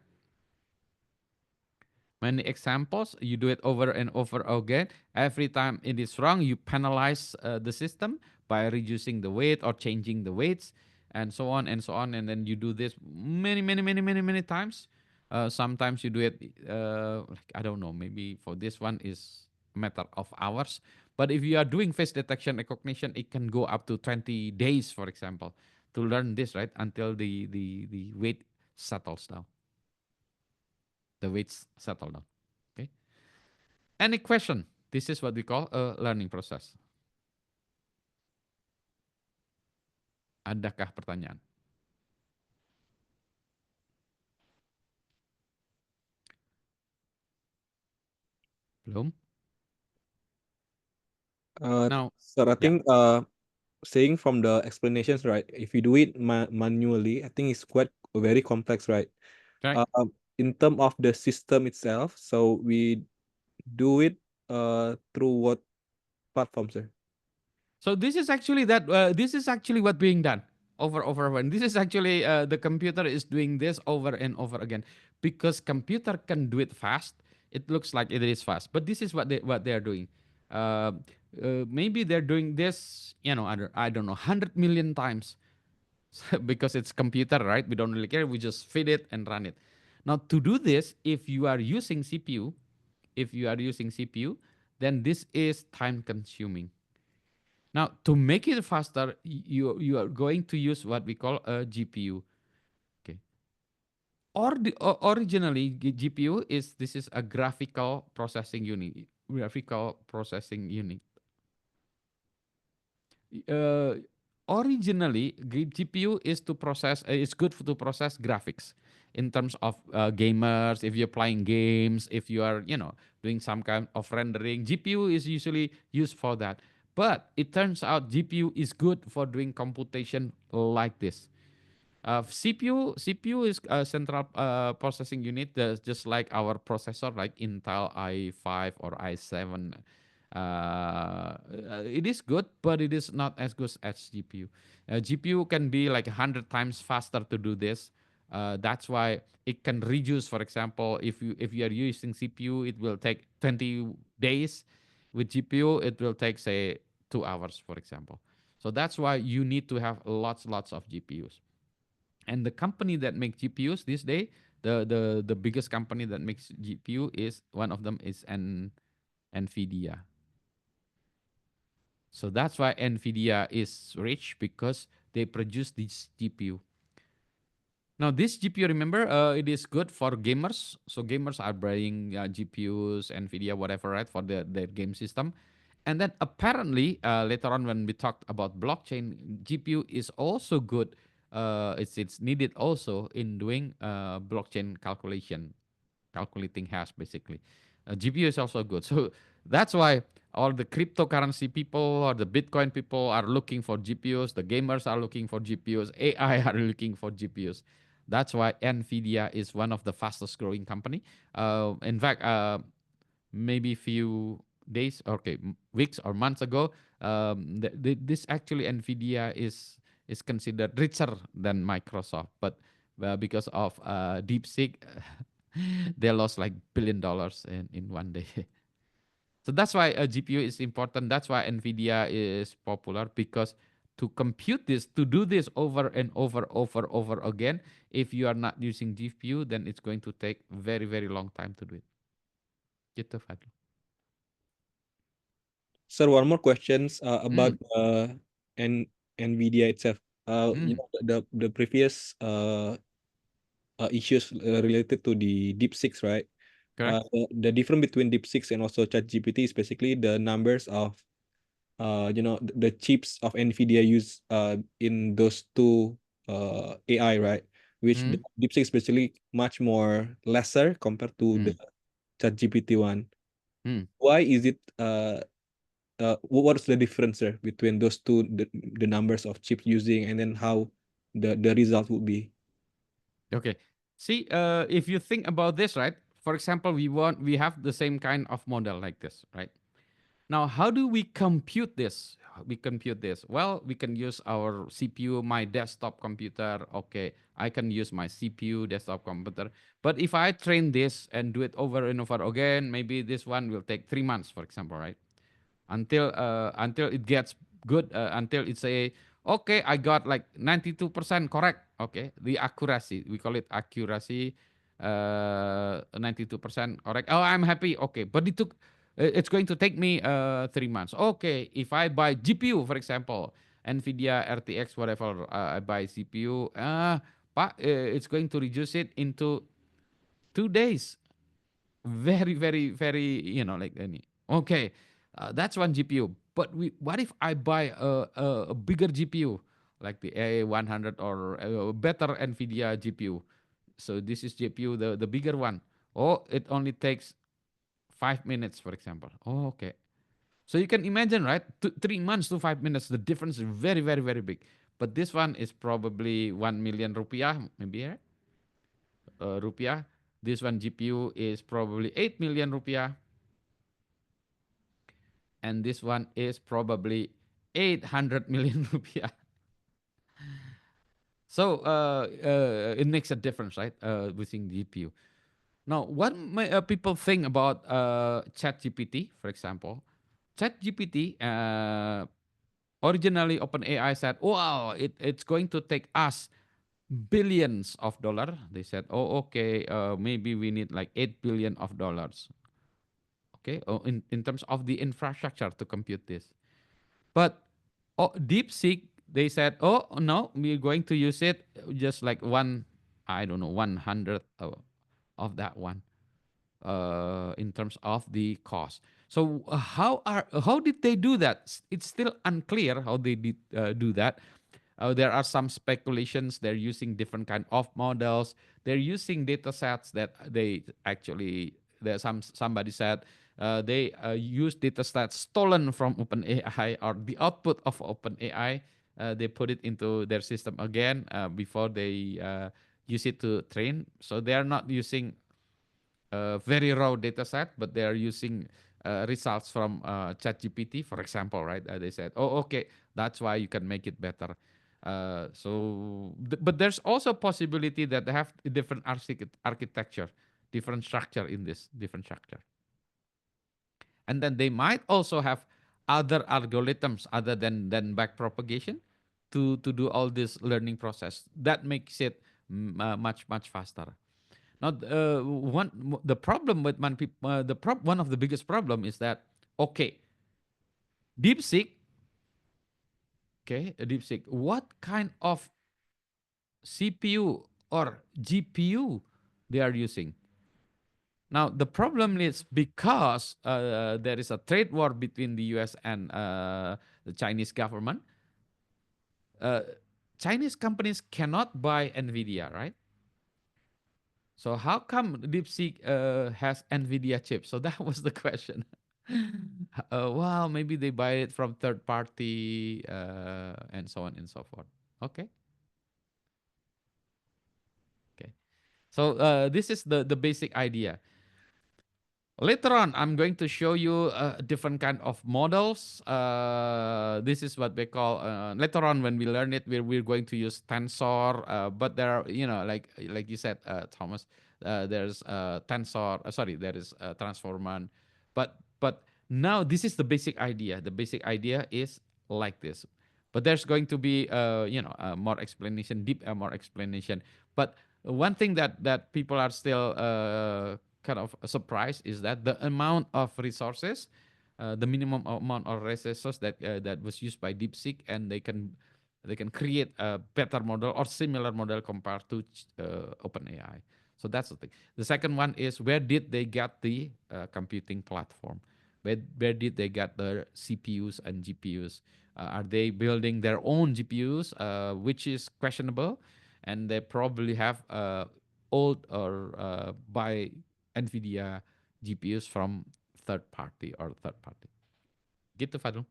S1: Many examples. You do it over and over again. Every time it is wrong, you penalize the system by reducing the weight or changing the weights, and so on and so on. And then you do this many times. Sometimes you do it, like, I don't know, maybe for this one is a matter of hours. But if you are doing face detection recognition, it can go up to 20 days, for example, to learn this, right? Until the weight settles down. The weights settle down. Okay. Any question? This is what we call a learning process. Adakah pertanyaan? Belum? Now,
S2: So I
S1: yeah,
S2: think saying from the explanations, right? If you do it manually, I think it's quite very complex, right?
S1: correct.
S2: In terms of the system itself, so we do it through what platform, sir?
S1: So this is actually that. This is actually what being done over and this is actually the computer is doing this over and over again because computer can do it fast. It looks like it is fast, but this is what they are doing. Uh, Maybe they're doing this, I don't know, 100 million times because it's computer, right? We don't really care. We just feed it and run it. Now, to do this, if you are using CPU, then this is time consuming. Now, to make it faster, you are going to use what we call a GPU. Okay. Originally, GPU is a graphical processing unit. Graphical processing unit. uh, Originally GPU is to process it's good to process graphics in terms of gamers. If you're playing games, if you are doing some kind of rendering, GPU is usually used for that. But it turns out GPU is good for doing computation like this. CPU is a central processing unit, just like our processor, like Intel i5 or i7. It is good, but it is not as good as GPU. GPU can be like 100 times faster to do this. That's why it can reduce. For example, if you are using CPU, it will take 20 days. With GPU, it will take say 2 hours, for example. So that's why you need to have lots of GPUs. And the company that makes GPUs this day, the biggest company that makes GPU is one of them is Nvidia. So that's why Nvidia is rich because they produce this GPU. Now this GPU, remember, it is good for gamers. So gamers are buying GPUs, Nvidia, whatever, right, for their game system. And then apparently later on when we talked about blockchain, GPU is also good. It's needed also in doing blockchain calculating hash basically. GPU is also good. So that's why all the cryptocurrency people or the Bitcoin people are looking for GPUs. The gamers are looking for GPUs. AI are looking for GPUs. That's why Nvidia is one of the fastest growing company. In fact, maybe few days, okay, weeks or months ago, this actually Nvidia is considered richer than Microsoft, but because of DeepSeek, they lost like $1 billion in one day. So that's why a GPU is important. That's why Nvidia is popular because to compute this, to do this over and over again, if you are not using GPU, then it's going to take very, very long time to do it. Gitu, Fadil.
S2: Sir, one more questions about
S1: Mm,
S2: NVIDIA itself. You
S1: mm,
S2: know, the previous issues related to the DeepSeek, right?
S1: correct.
S2: The difference between DeepSeek and also ChatGPT is basically the numbers of you know the chips of NVIDIA use in those two AI, right? Which the
S1: Mm,
S2: DeepSeek is basically much more lesser compared to the
S1: mm,
S2: ChatGPT one.
S1: mm.
S2: Why is it what is the difference there between those two, the numbers of chips using, and then how the result would be?
S1: Okay. See, if you think about this, right? For example, we have the same kind of model like this, right? Now, how do we compute this? We compute this. Well, we can use our CPU, my desktop computer. Okay, I can use my CPU, desktop computer. But if I train this and do it over and over again, maybe this one will take 3 months, for example, right? Until it gets good, until it's a okay, I got like 92% correct. Okay, the accuracy, we call it accuracy, 92% correct. Oh, I'm happy. Okay, but it's going to take me 3 months. Okay, if I buy GPU, for example, NVIDIA RTX whatever, I buy CPU, it's going to reduce it into 2 days. Very, very, very, like any. Okay, that's one GPU. But what if I buy a bigger GPU, like the A100 or a better NVIDIA GPU? So this is GPU, the bigger one. Oh, it only takes 5 minutes, for example. Oh, okay. So you can imagine, right? 3 months to 5 minutes, the difference is very, very, very big. But this one is probably 1 million rupiah, maybe, right? Rupiah. This one GPU is probably 8 million rupiah. And this one is probably 800 million rupiah. So it makes a difference, right? Within GPU. Now, what people think about ChatGPT, for example? ChatGPT, originally OpenAI said, "Wow, it's going to take us billions of dollars." They said, "Oh, okay, maybe we need like 8 billion of dollars." Okay, in terms of the infrastructure to compute this. But DeepSeek, they said, "Oh no, we're going to use it just like I don't know, 100th of that one, in terms of the cost." So how did they do that? It's still unclear how they did do that. There are some speculations. They're using different kind of models. They're using data sets that they actually. There's somebody said they use data sets stolen from OpenAI or the output of OpenAI. They put it into their system again before they use it to train. So they are not using a very raw data set, but they are using results from ChatGPT, for example, right? They said, "Oh, okay, that's why you can make it better." But there's also possibility that they have a different architecture, different structure in this different structure, and then they might also have other algorithms other than backpropagation to do all this learning process that makes it much faster. Now, the problem with one of the biggest problem is that okay, DeepSeek, DeepSeek, what kind of CPU or GPU they are using? Now, the problem is because there is a trade war between the U.S. and the Chinese government. Uh, Chinese companies cannot buy Nvidia, right? So how come DeepSeek has NVIDIA chips? So that was the question. Well, maybe they buy it from third party and so on and so forth. Okay, okay. So this is the basic idea. Later on, I'm going to show you different kind of models. This is what they call later on when we learn it. We're going to use tensor, but there are like you said, Thomas. There's tensor. Sorry, there is transformer. But now this is the basic idea. The basic idea is like this. But there's going to be more explanation, deep more explanation. But one thing that people are still kind of surprised is that the amount of resources, the minimum amount of resources that was used by DeepSeek, and they can create a better model or similar model compared to OpenAI. So that's the thing. The second one is, where did they get the computing platform? Where did they get the CPUs and GPUs? Are they building their own GPUs, which is questionable, and they probably have old or buy NVIDIA GPUs from third party. Gitu, Fadul.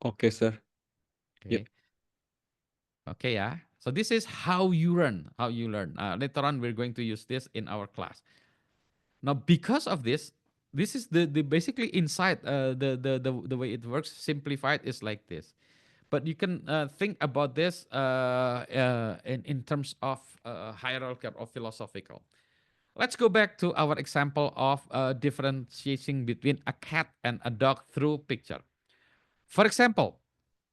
S2: Okay, sir. Yep.
S1: Okay. Okay, yeah. So this is how you learn. Later on, we're going to use this in our class. Now, because of this, this is the basically inside the way it works. Simplified is like this, but you can think about this in terms of hierarchical or philosophical. Let's go back to our example of differentiating between a cat and a dog through picture. For example,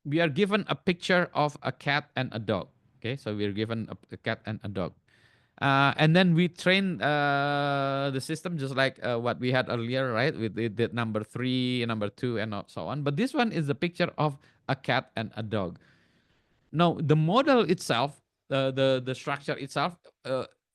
S1: we are given a picture of a cat and a dog. Okay, so we're given a cat and a dog. And then we train the system just like what we had earlier, right? With the number 3, number 2, and so on. But this one is the picture of a cat and a dog. Now, the model itself, the structure itself,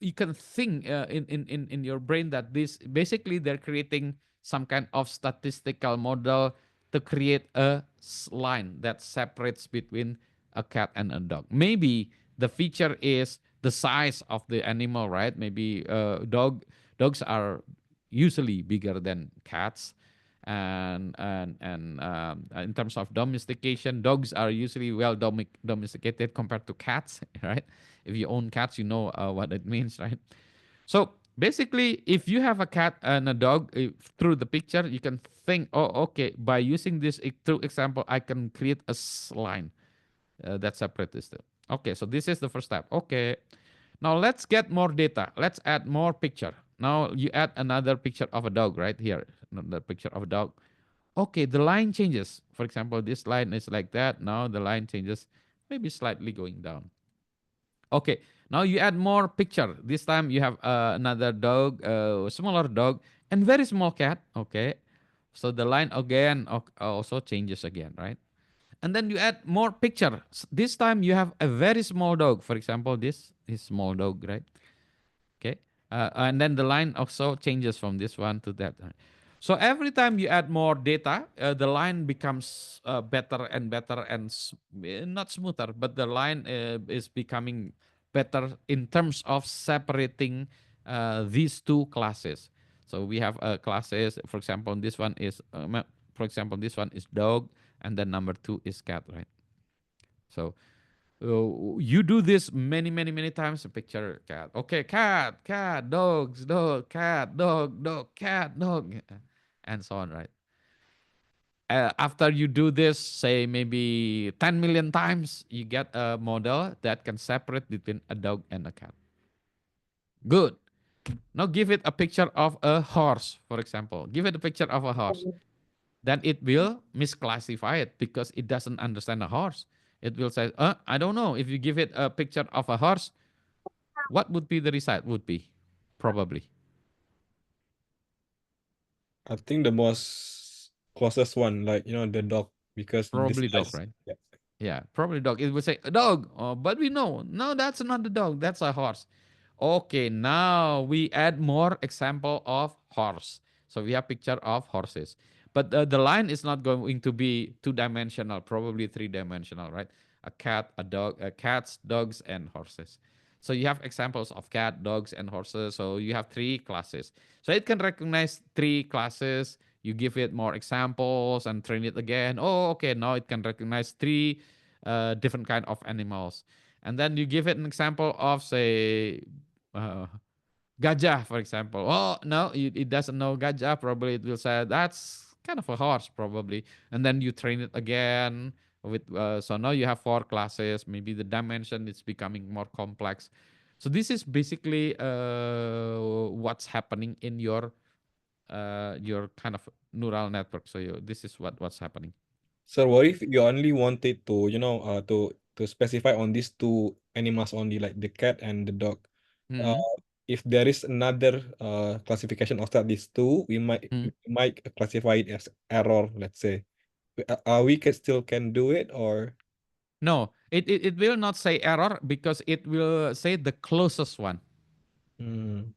S1: you can think in your brain that this basically they're creating some kind of statistical model to create a line that separates between a cat and a dog. Maybe the feature is the size of the animal, right? Maybe dogs are usually bigger than cats, and in terms of domestication, dogs are usually well domesticated compared to cats, right? If you own cats, you know what it means, right? So basically, if you have a cat and a dog, through the picture, you can think, oh, okay, by using this through example, I can create a line that separates this two. Okay, so this is the first step. Okay, now let's get more data. Let's add more picture. Now you add another picture of a dog right here, the picture of a dog. Okay, the line changes. For example, this line is like that. Now the line changes, maybe slightly going down. Okay, now you add more picture. This time you have another dog, smaller dog, and very small cat. Okay, so the line again also changes again, right? And then you add more picture. This time you have a very small dog. For example, this is small dog, right? Okay, and then the line also changes from this one to that. So every time you add more data, the line becomes better and better and not smoother, but the line is becoming better in terms of separating these two classes. So we have classes. For example, this one is dog, and then number 2 is cat, right? So you do this many, many, many times. Picture cat. Okay, cat, dogs, dog, cat, dog, cat, dog, and so on, right? After you do this, say maybe 10 million times, you get a model that can separate between a dog and a cat. Good. Now give it a picture of a horse, for example. Give it a picture of a horse. Then it will misclassify it because it doesn't understand a horse. It will say, I don't know. If you give it a picture of a horse, what would be the result? Would be probably
S2: I think the most closest one, like the dog, because this
S1: probably dog,
S2: size.
S1: right?
S2: Yeah.
S1: Yeah, probably dog. It would say a dog, but we know no, that's not the dog. That's a horse. Okay, now we add more example of horse. So we have picture of horses, but the line is not going to be 2-dimensional, probably 3-dimensional, right? A cat, a dog, cats, dogs, and horses. So you have examples of cat, dogs, and horses. So you have 3 classes. So it can recognize 3 classes. You give it more examples and train it again. Oh, okay, now it can recognize 3 different kind of animals. And then you give it an example of, say, uh, gajah, for example. Oh, no, it doesn't know gajah. Probably it will say that's kind of a horse, probably. And then you train it again with. So now you have 4 classes. Maybe the dimension is becoming more complex. So this is basically what's happening in your kind of neural network. So this is what's happening.
S2: So what if you only wanted to, to specify on these two animals only, like the cat and the dog? Uh,
S1: Mhm.
S2: if there is another classification outside these two, we
S1: Mm.
S2: might classify it as error, let's say. We can still can do it, or
S1: No, it will not say error because it will say the closest one.
S2: mm,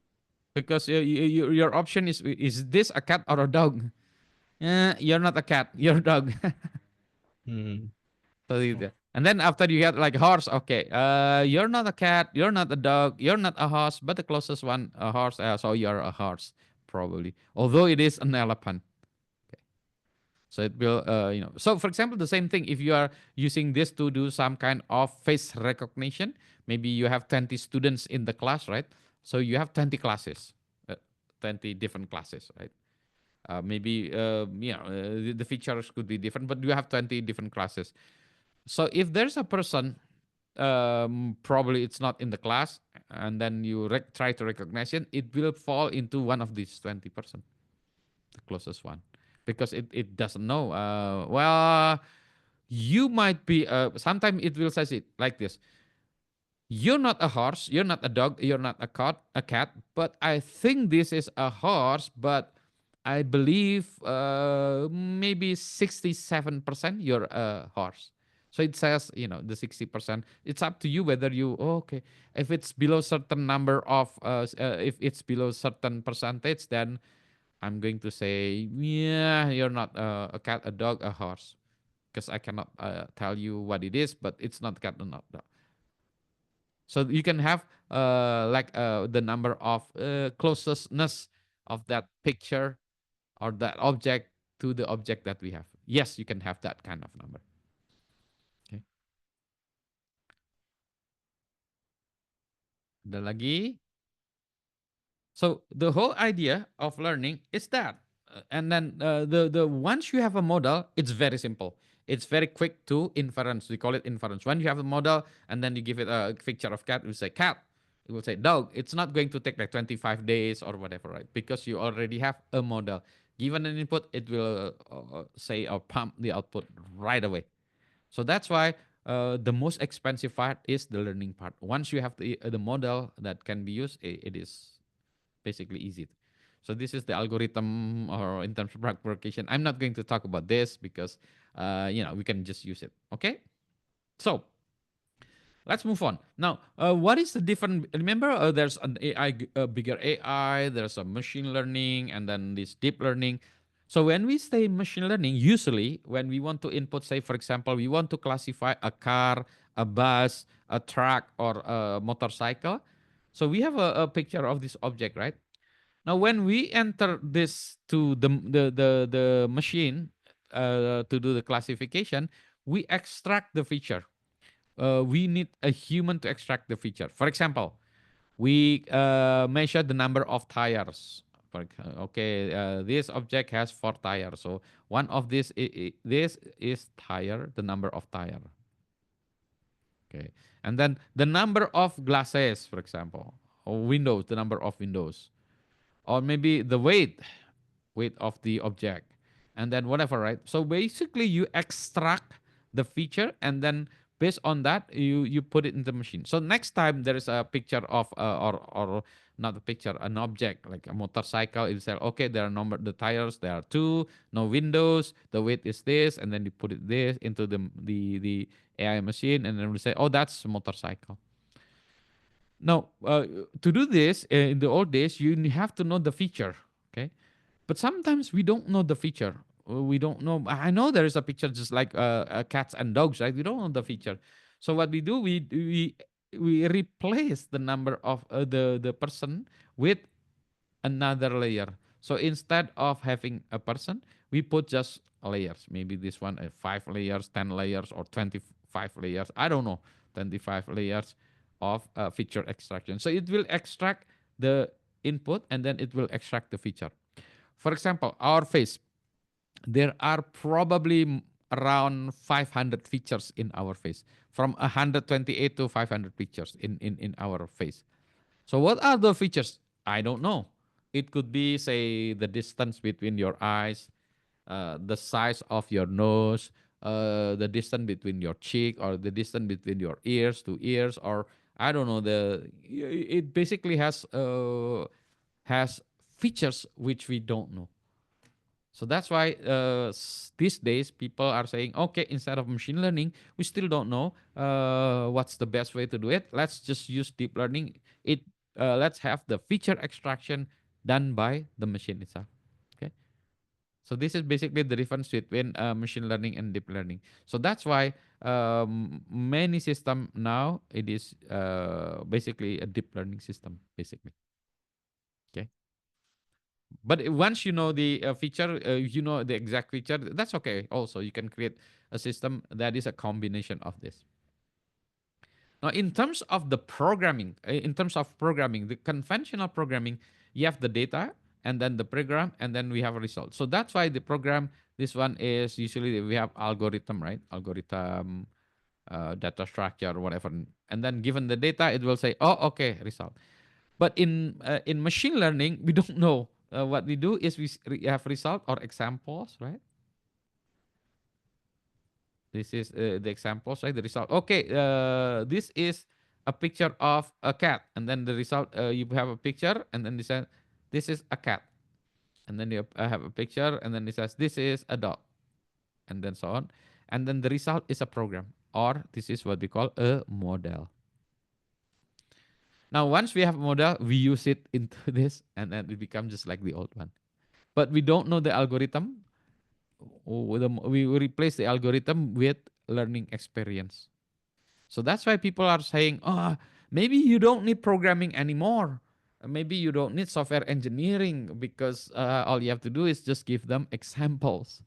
S1: Because your option is this a cat or a dog? You're not a cat. You're a dog.
S2: mm,
S1: So and then after you get like horse, okay, you're not a cat, you're not a dog, you're not a horse, but the closest one, a horse. So you're a horse, probably. Although it is an elephant. Okay. So it will, So for example, the same thing. If you are using this to do some kind of face recognition, maybe you have 20 students in the class, right? So you have 20 classes, 20 different classes, right? Maybe the features could be different, but you have 20 different classes. So if there's a person, probably it's not in the class, and then you try to recognize it, it will fall into one of these 20%, the closest one, because it doesn't know. Well, you might be. Sometimes it will say it like this: you're not a horse, you're not a dog, you're not a cat, but I think this is a horse, but I believe maybe 67% you're a horse. So it says, the 60%. It's up to you whether okay. If it's below certain number of, if it's below certain percentage, then I'm going to say, yeah, you're not a cat, a dog, a horse. Because I cannot tell you what it is, but it's not cat or not dog. So you can have like the number of closeness of that picture or that object to the object that we have. Yes, you can have that kind of number. Okay. Ada lagi. So the whole idea of learning is that, and then the once you have a model, it's very simple. It's very quick to inference. We call it inference. When you have a model and then you give it a picture of cat, you say cat. It will say dog. It's not going to take like 25 days or whatever, right? Because you already have a model. Given an input, it will say or pump the output right away. So that's why the most expensive part is the learning part. Once you have the model that can be used, it is basically easy. So this is the algorithm or in terms of propagation. I'm not going to talk about this because we can just use it. Okay. So let's move on. Now, what is the different? Remember, there's an AI, bigger AI. There's a machine learning, and then this deep learning. So when we say machine learning, usually when we want to input, say for example, we want to classify a car, a bus, a truck, or a motorcycle. So we have a picture of this object, right? Now, when we enter this to the machine to do the classification, we extract the feature. We need a human to extract the feature. For example, we measure the number of tires. Okay, this object has 4 tires. So one of this is tire, the number of tire. Okay, and then the number of glasses, for example, or windows, the number of windows, or maybe the weight of the object, and then whatever, right? So basically you extract the feature, and then based on that you put it in the machine. So next time there is a picture of or not a picture, an object like a motorcycle, it say okay, there are number, the tires, there are 2, no windows, the weight is this, and then you put it this into the AI machine, and then we say, oh, that's a motorcycle. Now, to do this in the old days, you have to know the feature. Okay, but sometimes we don't know the feature. We don't know. I know there is a picture just like cats and dogs, right? We don't know the feature. So what we do, we replace the number of the person with another layer. So instead of having a person, we put just layers. Maybe this one 5 layers, 10 layers, or 25 layers. I don't know, 25 layers of feature extraction. So it will extract the input and then it will extract the feature. For example, our face, there are probably around 500 features in our face, from 128 to 500 features in our face. So what are the features? I don't know. It could be, say, the distance between your eyes, the size of your nose, the distance between your cheek or the distance between your ears to ears, or I don't know, it basically has features which we don't know. So that's why these days people are saying, okay, instead of machine learning, we still don't know what's the best way to do it. Let's just use deep learning. Let's have the feature extraction done by the machine itself. Okay. So this is basically the difference between machine learning and deep learning. So that's why many system now it is basically a deep learning system, basically. Okay. But once you know the feature, you know the exact feature, that's okay. Also, you can create a system that is a combination of this. Now, in terms of the programming, the conventional programming, you have the data and then the program, and then we have a result. So that's why the program, this one is usually we have algorithm, right? Algorithm, data structure, whatever. And then given the data, it will say, oh, okay, result. But in machine learning, we don't know. What we do is we have result or examples, right? This is the examples, right? The result. Okay, this is a picture of a cat, and then the result you have a picture, and then this is a cat, and then you have a picture, and then it says this is a dog, and then so on, and then the result is a program, or this is what we call a model. Now, once we have a model, we use it into this, and then it becomes just like the old one. But we don't know the algorithm. We replace the algorithm with learning experience. So that's why people are saying, oh, maybe you don't need programming anymore. Maybe you don't need software engineering because all you have to do is just give them examples.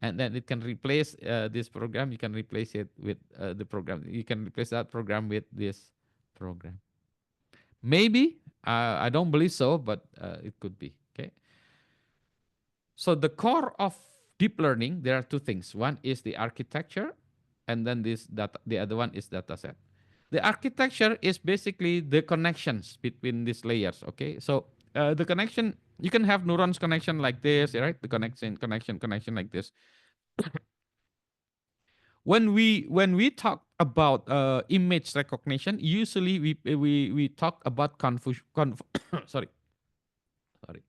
S1: And then it can replace this program. You can replace it with the program. You can replace that program with this program. Maybe, I don't believe so, but it could be. Okay. So the core of deep learning, there are two things. One is the architecture, and then this data. The other one is data set. The architecture is basically the connections between these layers. Okay, so the connection, you can have neurons connection like this, right? The connection like this. When we talk about image recognition, usually we talk about sorry sorry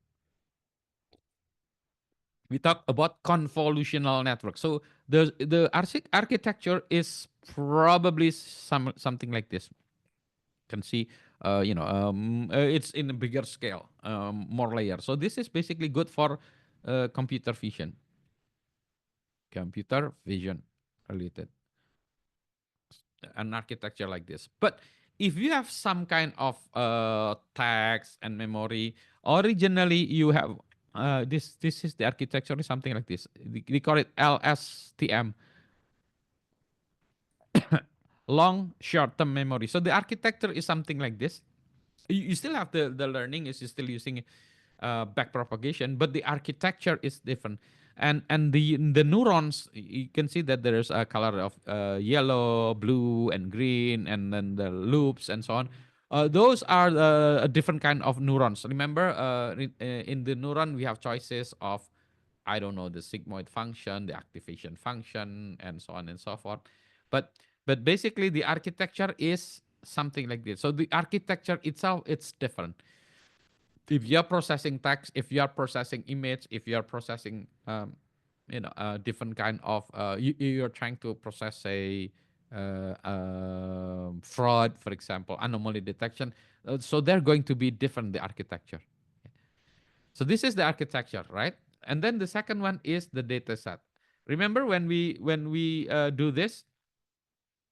S1: we talk about convolutional network. So the architecture is probably something like this. You can see, it's in a bigger scale, more layers. So this is basically good for computer vision, related, an architecture like this. But if you have some kind of text and memory, originally you have this is the architecture is something like this. We call it LSTM, long short-term memory. So the architecture is something like this. You still have the learning is still using back propagation, but the architecture is different. And the neurons, you can see that there's a color of yellow, blue, and green, and then the loops and so on. Those are a different kind of neurons. Remember, in the neuron we have choices of, I don't know, the sigmoid function, the activation function, and so on and so forth. But basically the architecture is something like this. So the architecture itself, it's different. If you're processing text, if you're processing image, if you're processing different kind of you're trying to process a fraud, for example, anomaly detection. So they're going to be different, the architecture. So this is the architecture, right? And then the second one is the data set. Remember when we do this,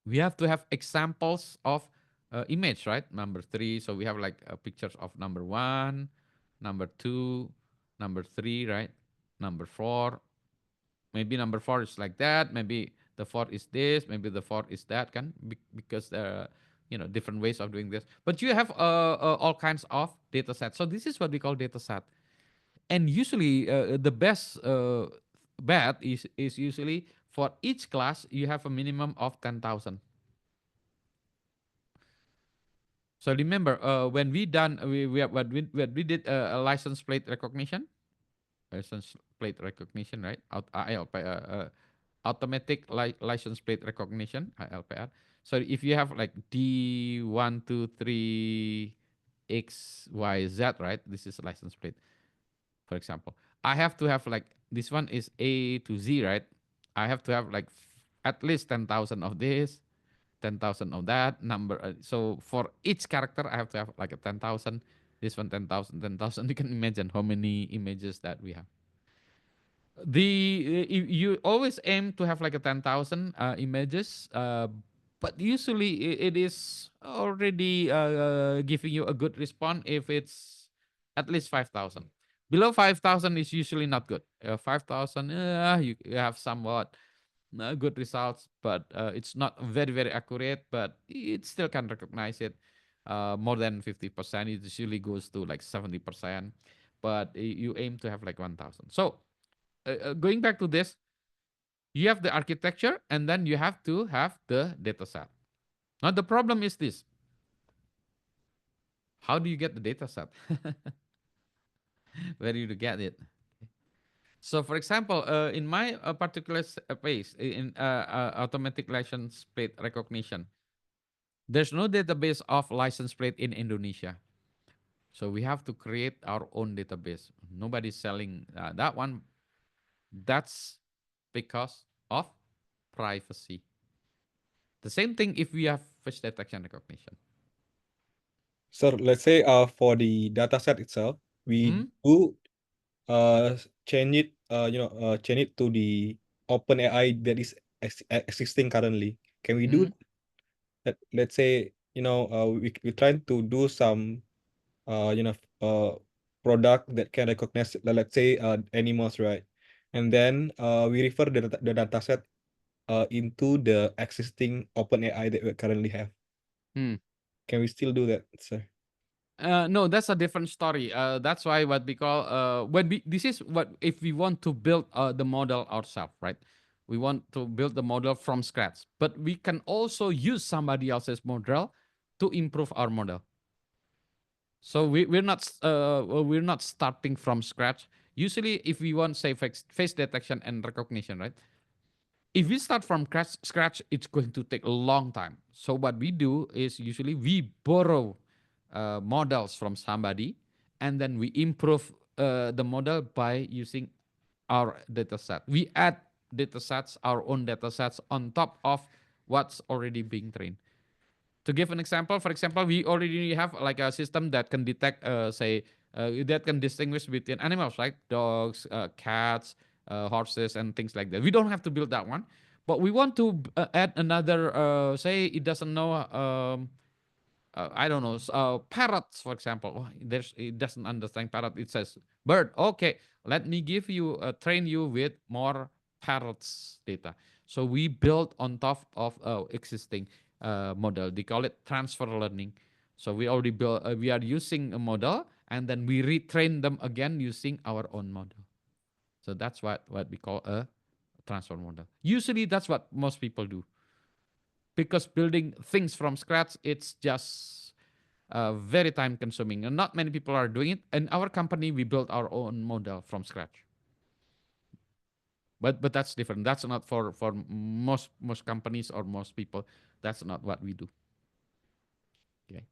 S1: we have to have examples of image, right? Number 3. So we have like pictures of number 1, number 2, number 3, right? Number 4. Maybe number 4 is like that. Maybe the 4 is this. Maybe the 4 is that. Kan? Because different ways of doing this. But you have all kinds of data sets. So this is what we call data set. And usually the best bet is usually for each class you have a minimum of 10,000. So remember, when we done when we did a license plate recognition, right? automatic license plate recognition, LPR. So if you have like D123XYZ, right? This is a license plate, for example. I have to have like this one is A to Z, right? I have to have like at least 10,000 of this, 10,000 of that number. So for each character, I have to have like a 10,000. This one 10,000, 10,000. You can imagine how many images that we have. You always aim to have like a 10,000 images, but usually it is already giving you a good response if it's at least 5,000. Below 5,000 is usually not good. 5,000, you have somewhat good results, but it's not very very accurate, but it still can recognize it. More than 50%, it usually goes to like 70%, but you aim to have like 1,000. So going back to this, you have the architecture and then you have to have the data set. Now the problem is this: how do you get the data set? Where do you get it? So, for example, in my particular case, in automatic license plate recognition, there's no database of license plate in Indonesia. So we have to create our own database. Nobody's selling that one. That's because of privacy. The same thing if we have face detection recognition.
S2: So let's say for the data set itself, we do change it change it to the open AI that is existing currently. Can we do that? Let's say we trying to do some product that can recognize, let's say, animals, right? And then we refer the data set into the existing open AI that we currently have. Can we still do that, sir?
S1: No, that's a different story. That's why what we call when we this is what if we want to build the model ourselves, right? We want to build the model from scratch, but we can also use somebody else's model to improve our model. So we're not starting from scratch. Usually, if we want say face detection and recognition, right? If we start from scratch, it's going to take a long time. So what we do is usually we borrow models from somebody, and then we improve the model by using our data set. We add data sets, our own data sets, on top of what's already being trained. To give an example, for example, we already have like a system that can detect, that can distinguish between animals, like dogs, cats, horses, and things like that. We don't have to build that one, but we want to add another. Say it doesn't know. I don't know, parrots, for example. Oh, it doesn't understand parrot. It says bird. Okay, let me give you train you with more parrots data. So we build on top of existing model. They call it transfer learning. So we already built. We are using a model, and then we retrain them again using our own model. So that's what we call a transfer model. Usually, that's what most people do, because building things from scratch, it's just very time consuming, and not many people are doing it. In our company, we built our own model from scratch. But that's different. That's not for most companies or most people. That's not what we do. Okay.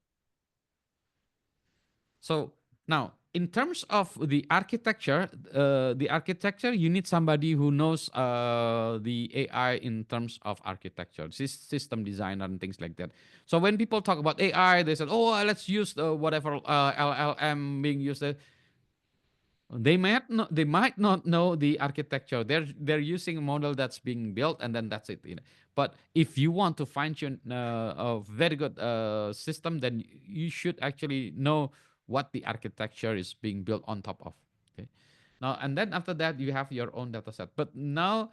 S1: So now, in terms of the architecture, you need somebody who knows the AI in terms of architecture, system designer, and things like that. So when people talk about AI, they said, "Oh, let's use whatever LLM being used." They might not know the architecture. They're using a model that's being built, and then that's it. But if you want to fine tune a very good system, then you should actually know what the architecture is being built on top of. Okay. Now and then after that, you have your own data set. But now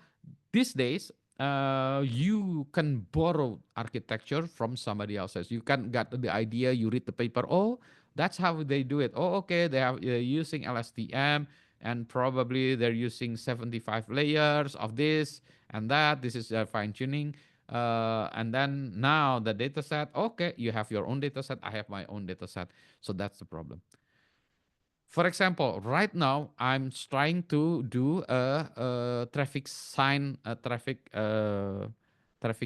S1: these days, you can borrow architecture from somebody else's. You can get the idea, you read the paper. Oh, that's how they do it. Oh, okay, they're using LSTM, and probably they're using 75 layers of this and that. This is their fine tuning. And then now the data set, okay, you have your own data set. I have my own data set. So that's the problem. For example, right now I'm trying to do a traffic sign, traffic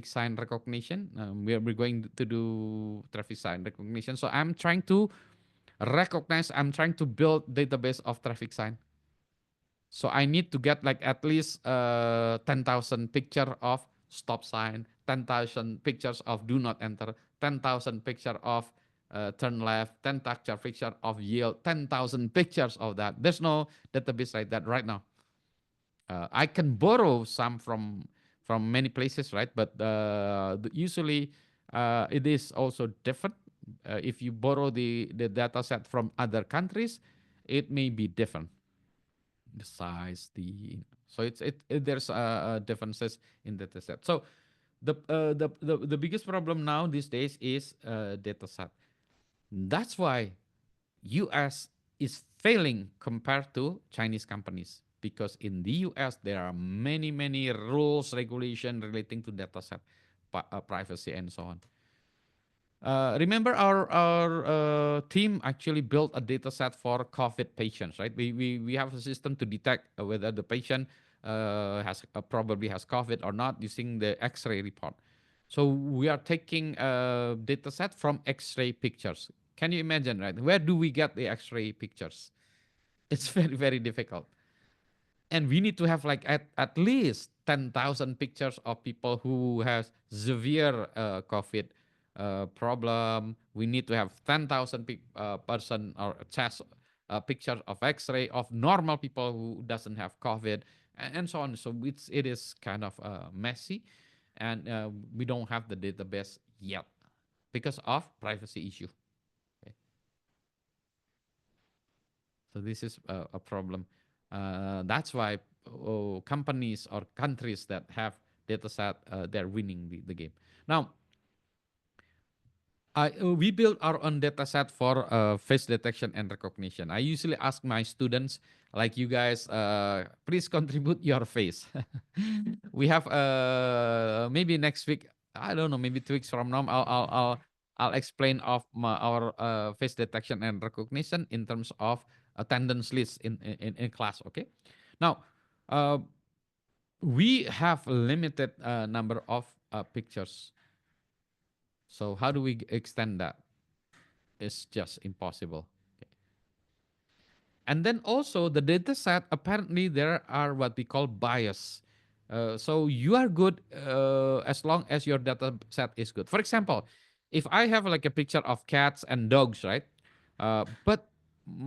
S1: sign recognition. We're going to do traffic sign recognition. So I'm trying to recognize. I'm trying to build database of traffic sign. So I need to get like at least 10,000 picture of stop sign, 10,000 pictures of do not enter, 10,000 picture of turn left, 10,000 picture of yield, 10,000 pictures of that. There's no database like that right now. I can borrow some from many places, right? But usually it is also different. If you borrow the data set from other countries, it may be different, the size, so there's differences in data set. So the biggest problem now these days is data set. That's why US is failing compared to Chinese companies, because in the US there are many rules, regulation relating to data set, privacy and so on. Remember our team actually built a data set for COVID patients, right? We have a system to detect whether the patient has probably has COVID or not using the X-ray report. So we are taking a data set from X-ray pictures. Can you imagine, right? Where do we get the X-ray pictures? It's very difficult, and we need to have like at least 10,000 pictures of people who has severe COVID problem. We need to have 10,000 person or chest pictures of X-ray of normal people who doesn't have COVID, and so on. So it is kind of messy, and we don't have the database yet because of privacy issue. Okay. So this is a problem. That's why companies or countries that have data set, they're winning the game. Now, we build our own data set for face detection and recognition. I usually ask my students, like you guys, please contribute your face. We have maybe next week, I don't know, maybe 2 weeks from now, I'll explain of our face detection and recognition in terms of attendance list in class. Okay, now we have a limited number of pictures. So how do we extend that? It's just impossible. Okay. And then also the data set, apparently there are what we call bias. So you are good as long as your data set is good. For example, if I have like a picture of cats and dogs, right? But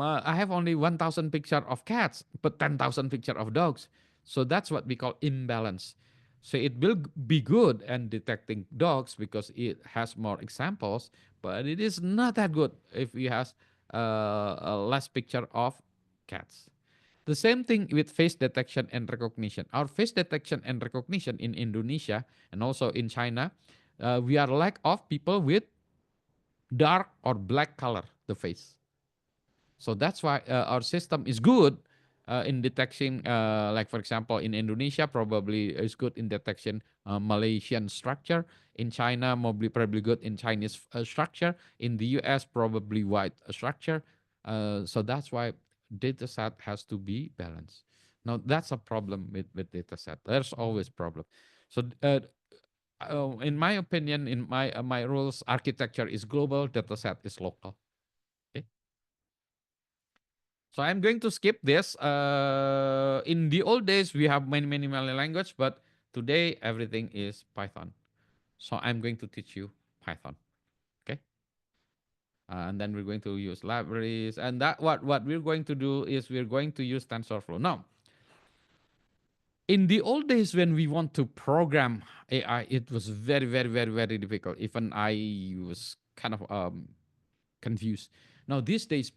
S1: I have only 1,000 picture of cats, but 10,000 picture of dogs. So that's what we call imbalance. So it will be good at detecting dogs because it has more examples, but it is not that good if you have a less picture of cats. The same thing with face detection and recognition. Our face detection and recognition in Indonesia and also in China, we are lack of people with dark or black color the face. So that's why our system is good in detecting, like for example, in Indonesia, probably is good in detection Malaysian structure. In China, probably good in Chinese structure. In the US, probably white structure. So that's why data set has to be balanced. Now that's a problem with data set. There's always problem. So in my opinion, in my rules, architecture is global, data set is local. Okay. So I'm going to skip this. In the old days, we have many language, but today everything is Python. So I'm going to teach you Python. Okay. And then we're going to use libraries, and that what we're going to do is we're going to use TensorFlow. Now, in the old days when we want to program AI, it was very difficult. Even I was kind of confused. Now these days,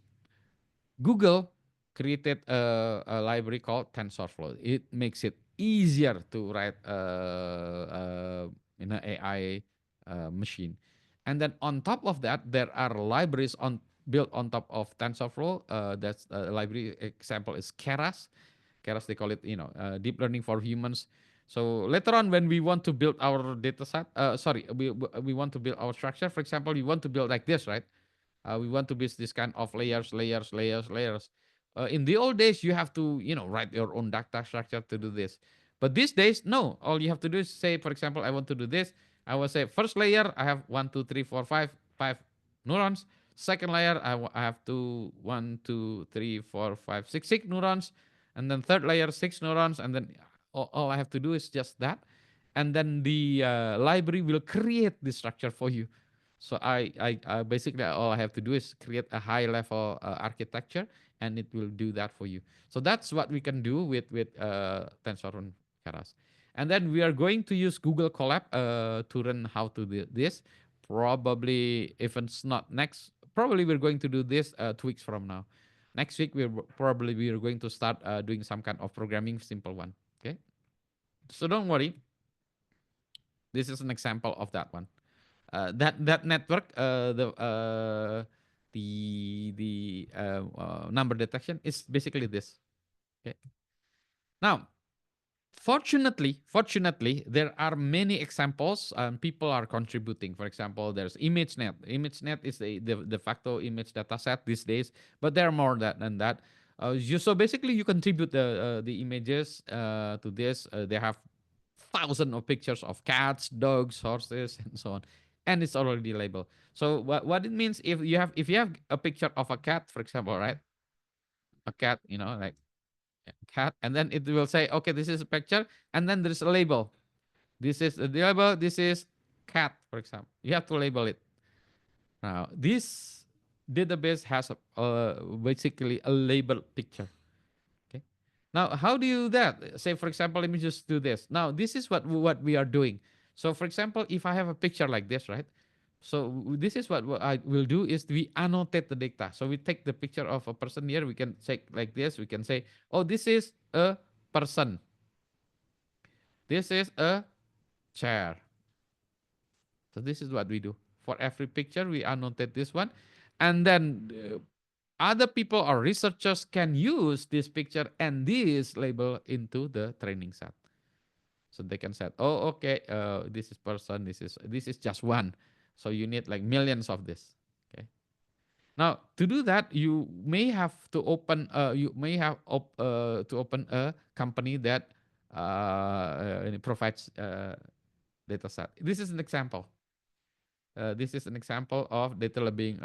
S1: Google created a library called TensorFlow. It makes it easier to write in an AI machine. And then on top of that, there are libraries built on top of TensorFlow. That's a library example is Keras. Keras, they call it, deep learning for humans. So later on, when we want to build our data set, we want to build our structure. For example, we want to build like this, right? We want to build this kind of layers. In the old days, you have to, write your own data structure to do this. But these days, no. All you have to do is say, for example, I want to do this. I will say first layer, I have one, two, three, four, five neurons. Second layer, I have two, one, two, three, four, five, six neurons, and then third layer, six neurons, and then all I have to do is just that, and then the library will create the structure for you. So I basically all I have to do is create a high level architecture, and it will do that for you. So that's what we can do with TensorFlow Keras. And then we are going to use Google Colab to run how to do this. Probably if it's not next, probably we're going to do this 2 weeks from now. Next week we are going to start doing some kind of programming, simple one. Okay, so don't worry. This is an example of that one. That network, the number detection is basically this. Okay. Now, fortunately, there are many examples and people are contributing. For example, there's ImageNet. ImageNet is the de facto image data set these days, but there are more than that. So basically, you contribute the images to this. They have thousands of pictures of cats, dogs, horses, and so on, and it's already labeled. So what it means, if you have a picture of a cat, for example, right? A cat, like cat, and then it will say, okay, this is a picture, and then there's a label. This is the label. This is cat, for example. You have to label it. Now this database has basically a labeled picture. Okay. Now, how do you do that? Say, for example, let me just do this. Now, this is what we are doing. So, for example, if I have a picture like this, right? So this is what I will do is we annotate the data. So we take the picture of a person here. We can check like this. We can say, oh, this is a person. This is a chair. So this is what we do. For every picture, we annotate this one. And then other people or researchers can use this picture and this label into the training set. So they can say, oh, okay, this is person, this is just one. So you need like millions of this. Okay. Now to do that, you may have to open to open a company that provides data set. This is an example. This is an example of data labeling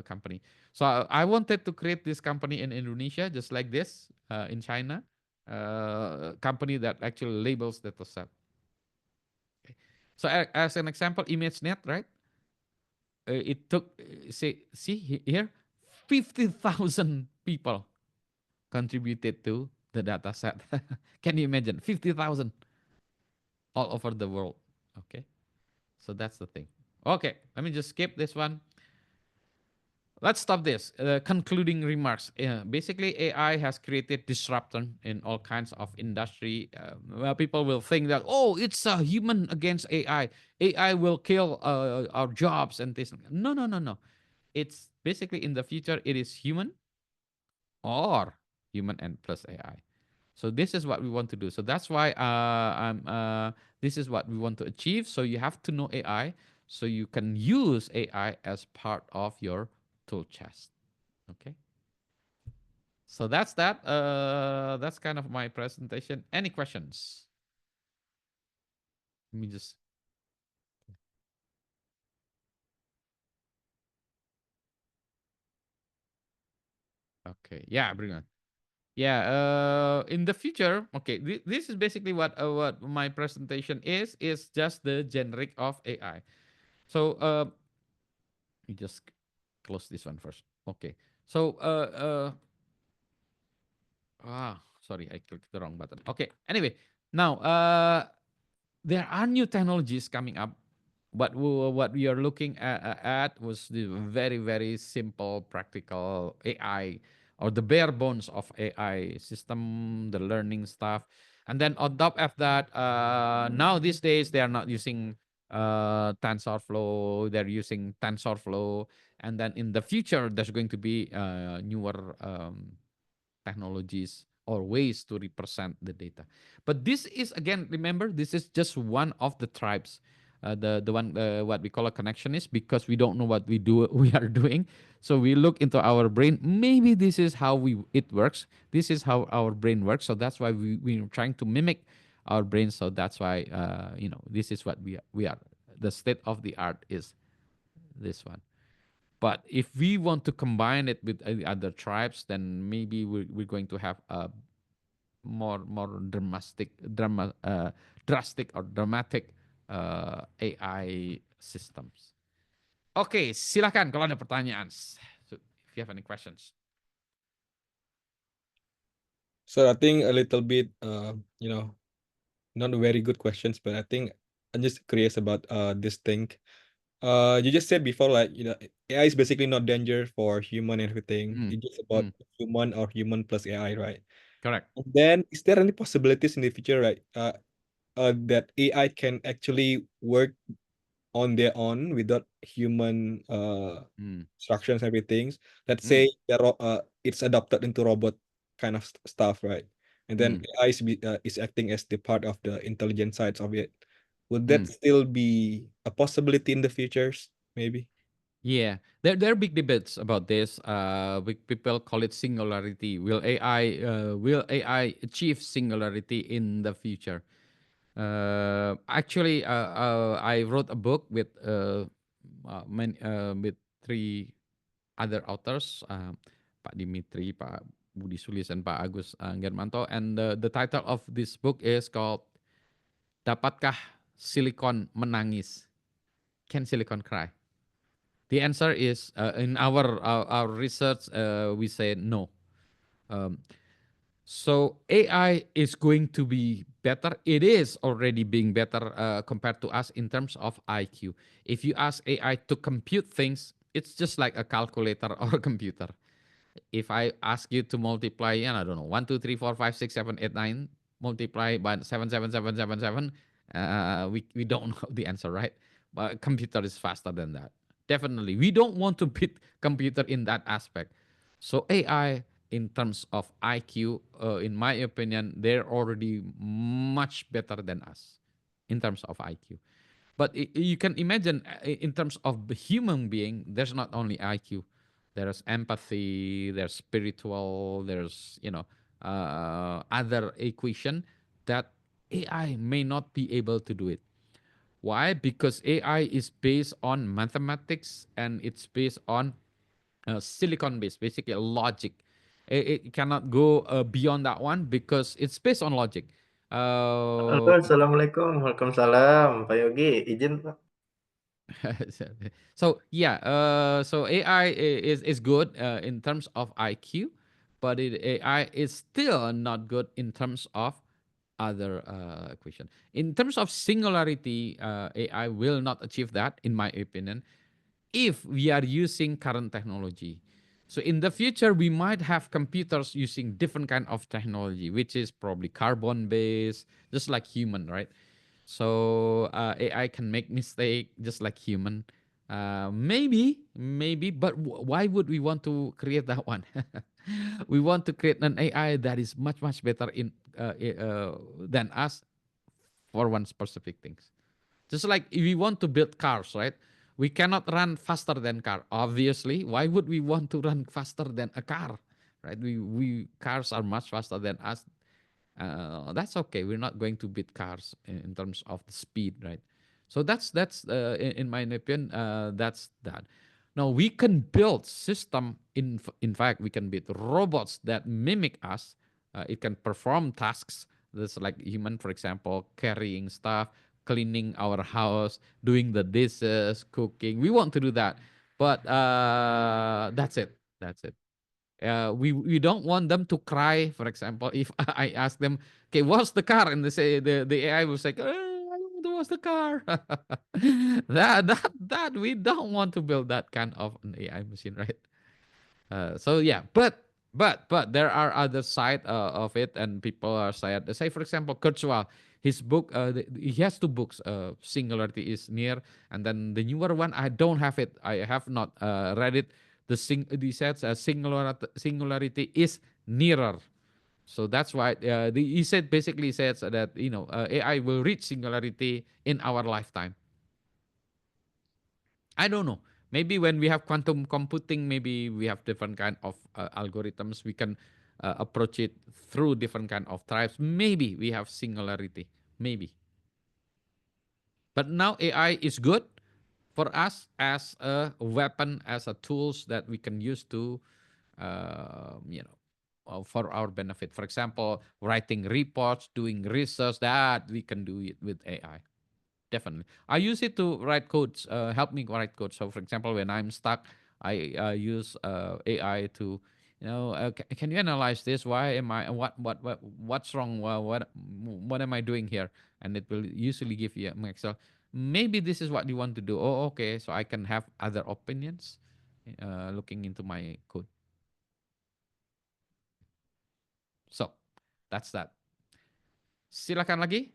S1: company. So I wanted to create this company in Indonesia, just like this, in China, company that actually labels data set. Okay. So as an example, ImageNet, right? It took, see here, 50,000 people contributed to the data set. Can you imagine? 50,000 all over the world. Okay. So that's the thing. Okay, let me just skip this one. Let's stop this. Concluding remarks. Basically, AI has created disruption in all kinds of industry. Where people will think that, oh, it's a human against AI. AI will kill our jobs and this. No, no, no, no. It's basically in the future, it is human or human and plus AI. So this is what we want to do. So that's why this is what we want to achieve. So you have to know AI, so you can use AI as part of your tool chest. Okay. So that's that. That's kind of my presentation. Any questions? Let me just. Okay. Yeah, bring on. Yeah. In the future, okay. This is basically what my presentation is. Is just the generic of AI. So you just close this one first. Okay. So sorry, I clicked the wrong button. Okay. Anyway, now there are new technologies coming up. But what we are looking at was the very simple, practical AI, or the bare bones of AI system, the learning stuff. And then on top of that, now these days they are not using TensorFlow, they're using TensorFlow. And then in the future, there's going to be newer technologies or ways to represent the data. But this is, again, remember, this is just one of the tribes. the one what we call a connectionist, because we don't know what we are doing. So we look into our brain. Maybe this is how it works. This is how our brain works. So that's why we're trying to mimic our brain. So that's why this is what we are. The state of the art is this one. But if we want to combine it with other tribes, then maybe we're going to have a more drastic or dramatic AI systems. Oke, silakan kalau ada pertanyaan. So, if you have any questions.
S2: So I think a little bit, not very good questions, but I think I'm just curious about this thing. You just said before, like, AI is basically not danger for human and everything. It's just about human or human plus AI, right?
S1: Correct.
S2: And then is there any possibilities in the future, right? That AI can actually work on their own without human instructions, everything. Let's say it's adopted into robot kind of stuff, right? And then AI is acting as the part of the intelligent sides of it. Would that still be a possibility in the futures, maybe?
S1: Yeah, there are big debates about this. People call it singularity. Will AI achieve singularity in the future? Actually, I wrote a book with three other authors, Pak Dimitri, Pak Budi Sulis, and Pak Agus Germanto. And the title of this book is called "Dapatkah Silicon Menangis?" Can Silicon cry? The answer is in our research, we say no. Um, So AI is going to be better. It is already being better compared to us in terms of IQ. If you ask AI to compute things, it's just like a calculator or a computer. If I ask you to multiply, I don't know, 1, 2, 3, 4, 5, 6, 7, 8, 9, multiply by 7, 7, 7, 7, 7, we don't know the answer, right? But computer is faster than that. Definitely. We don't want to beat computer in that aspect. So AI in terms of IQ, in my opinion, they're already much better than us in terms of IQ. But you can imagine in terms of the human being, there's not only IQ, there's empathy, there's spiritual, there's other equation that AI may not be able to do it. Why? Because AI is based on mathematics and it's based on silicon based, basically a logic. It cannot go beyond that one because it's based on logic.
S4: Halo, assalamualaikum. Waalaikumsalam, Pak Yogi. Izin, Pak.
S1: So yeah, so AI is good in terms of IQ, but AI is still not good in terms of other equation. In terms of singularity, AI will not achieve that, in my opinion, if we are using current technology. So in the future, we might have computers using different kind of technology, which is probably carbon based, just like human, right? So AI can make mistake just like human. Maybe, but why would we want to create that one? We want to create an AI that is much better than us for one specific things. Just like if we want to build cars, right? We cannot run faster than car. Obviously, why would we want to run faster than a car, right? We cars are much faster than us. That's okay. We're not going to beat cars in terms of the speed, right? So that's in my opinion, that's that. Now we can build system. In fact, we can build robots that mimic us. It can perform tasks. That's like human, for example, carrying stuff, cleaning our house, doing the dishes, cooking. We want to do that, but that's it. That's it. We don't want them to cry. For example, if I ask them, "Okay, what's the car?" and they say the AI will say, "I don't want to watch the car." That we don't want to build that kind of an AI machine, right? So yeah, but there are other side of it, and people are saying, say for example, Kurzweil, his book, he has two books. Singularity is near, and then the newer one, I don't have it. I have not read it. He says singularity is nearer. So that's why he said basically says that AI will reach singularity in our lifetime. I don't know. Maybe when we have quantum computing, maybe we have different kind of algorithms. We can approach it through different kind of tribes. Maybe we have singularity. Maybe. But now AI is good for us as a weapon, as a tools that we can use to, for our benefit. For example, writing reports, doing research, that we can do it with AI. Definitely. I use it to write codes, help me write code. So, for example, when I'm stuck, I use AI to, can you analyze this? Why am I, what's wrong? What am I doing here? And it will usually give you an Excel. Maybe this is what you want to do. Oh, okay. So I can have other opinions looking into my code. So, that's that. Silakan lagi.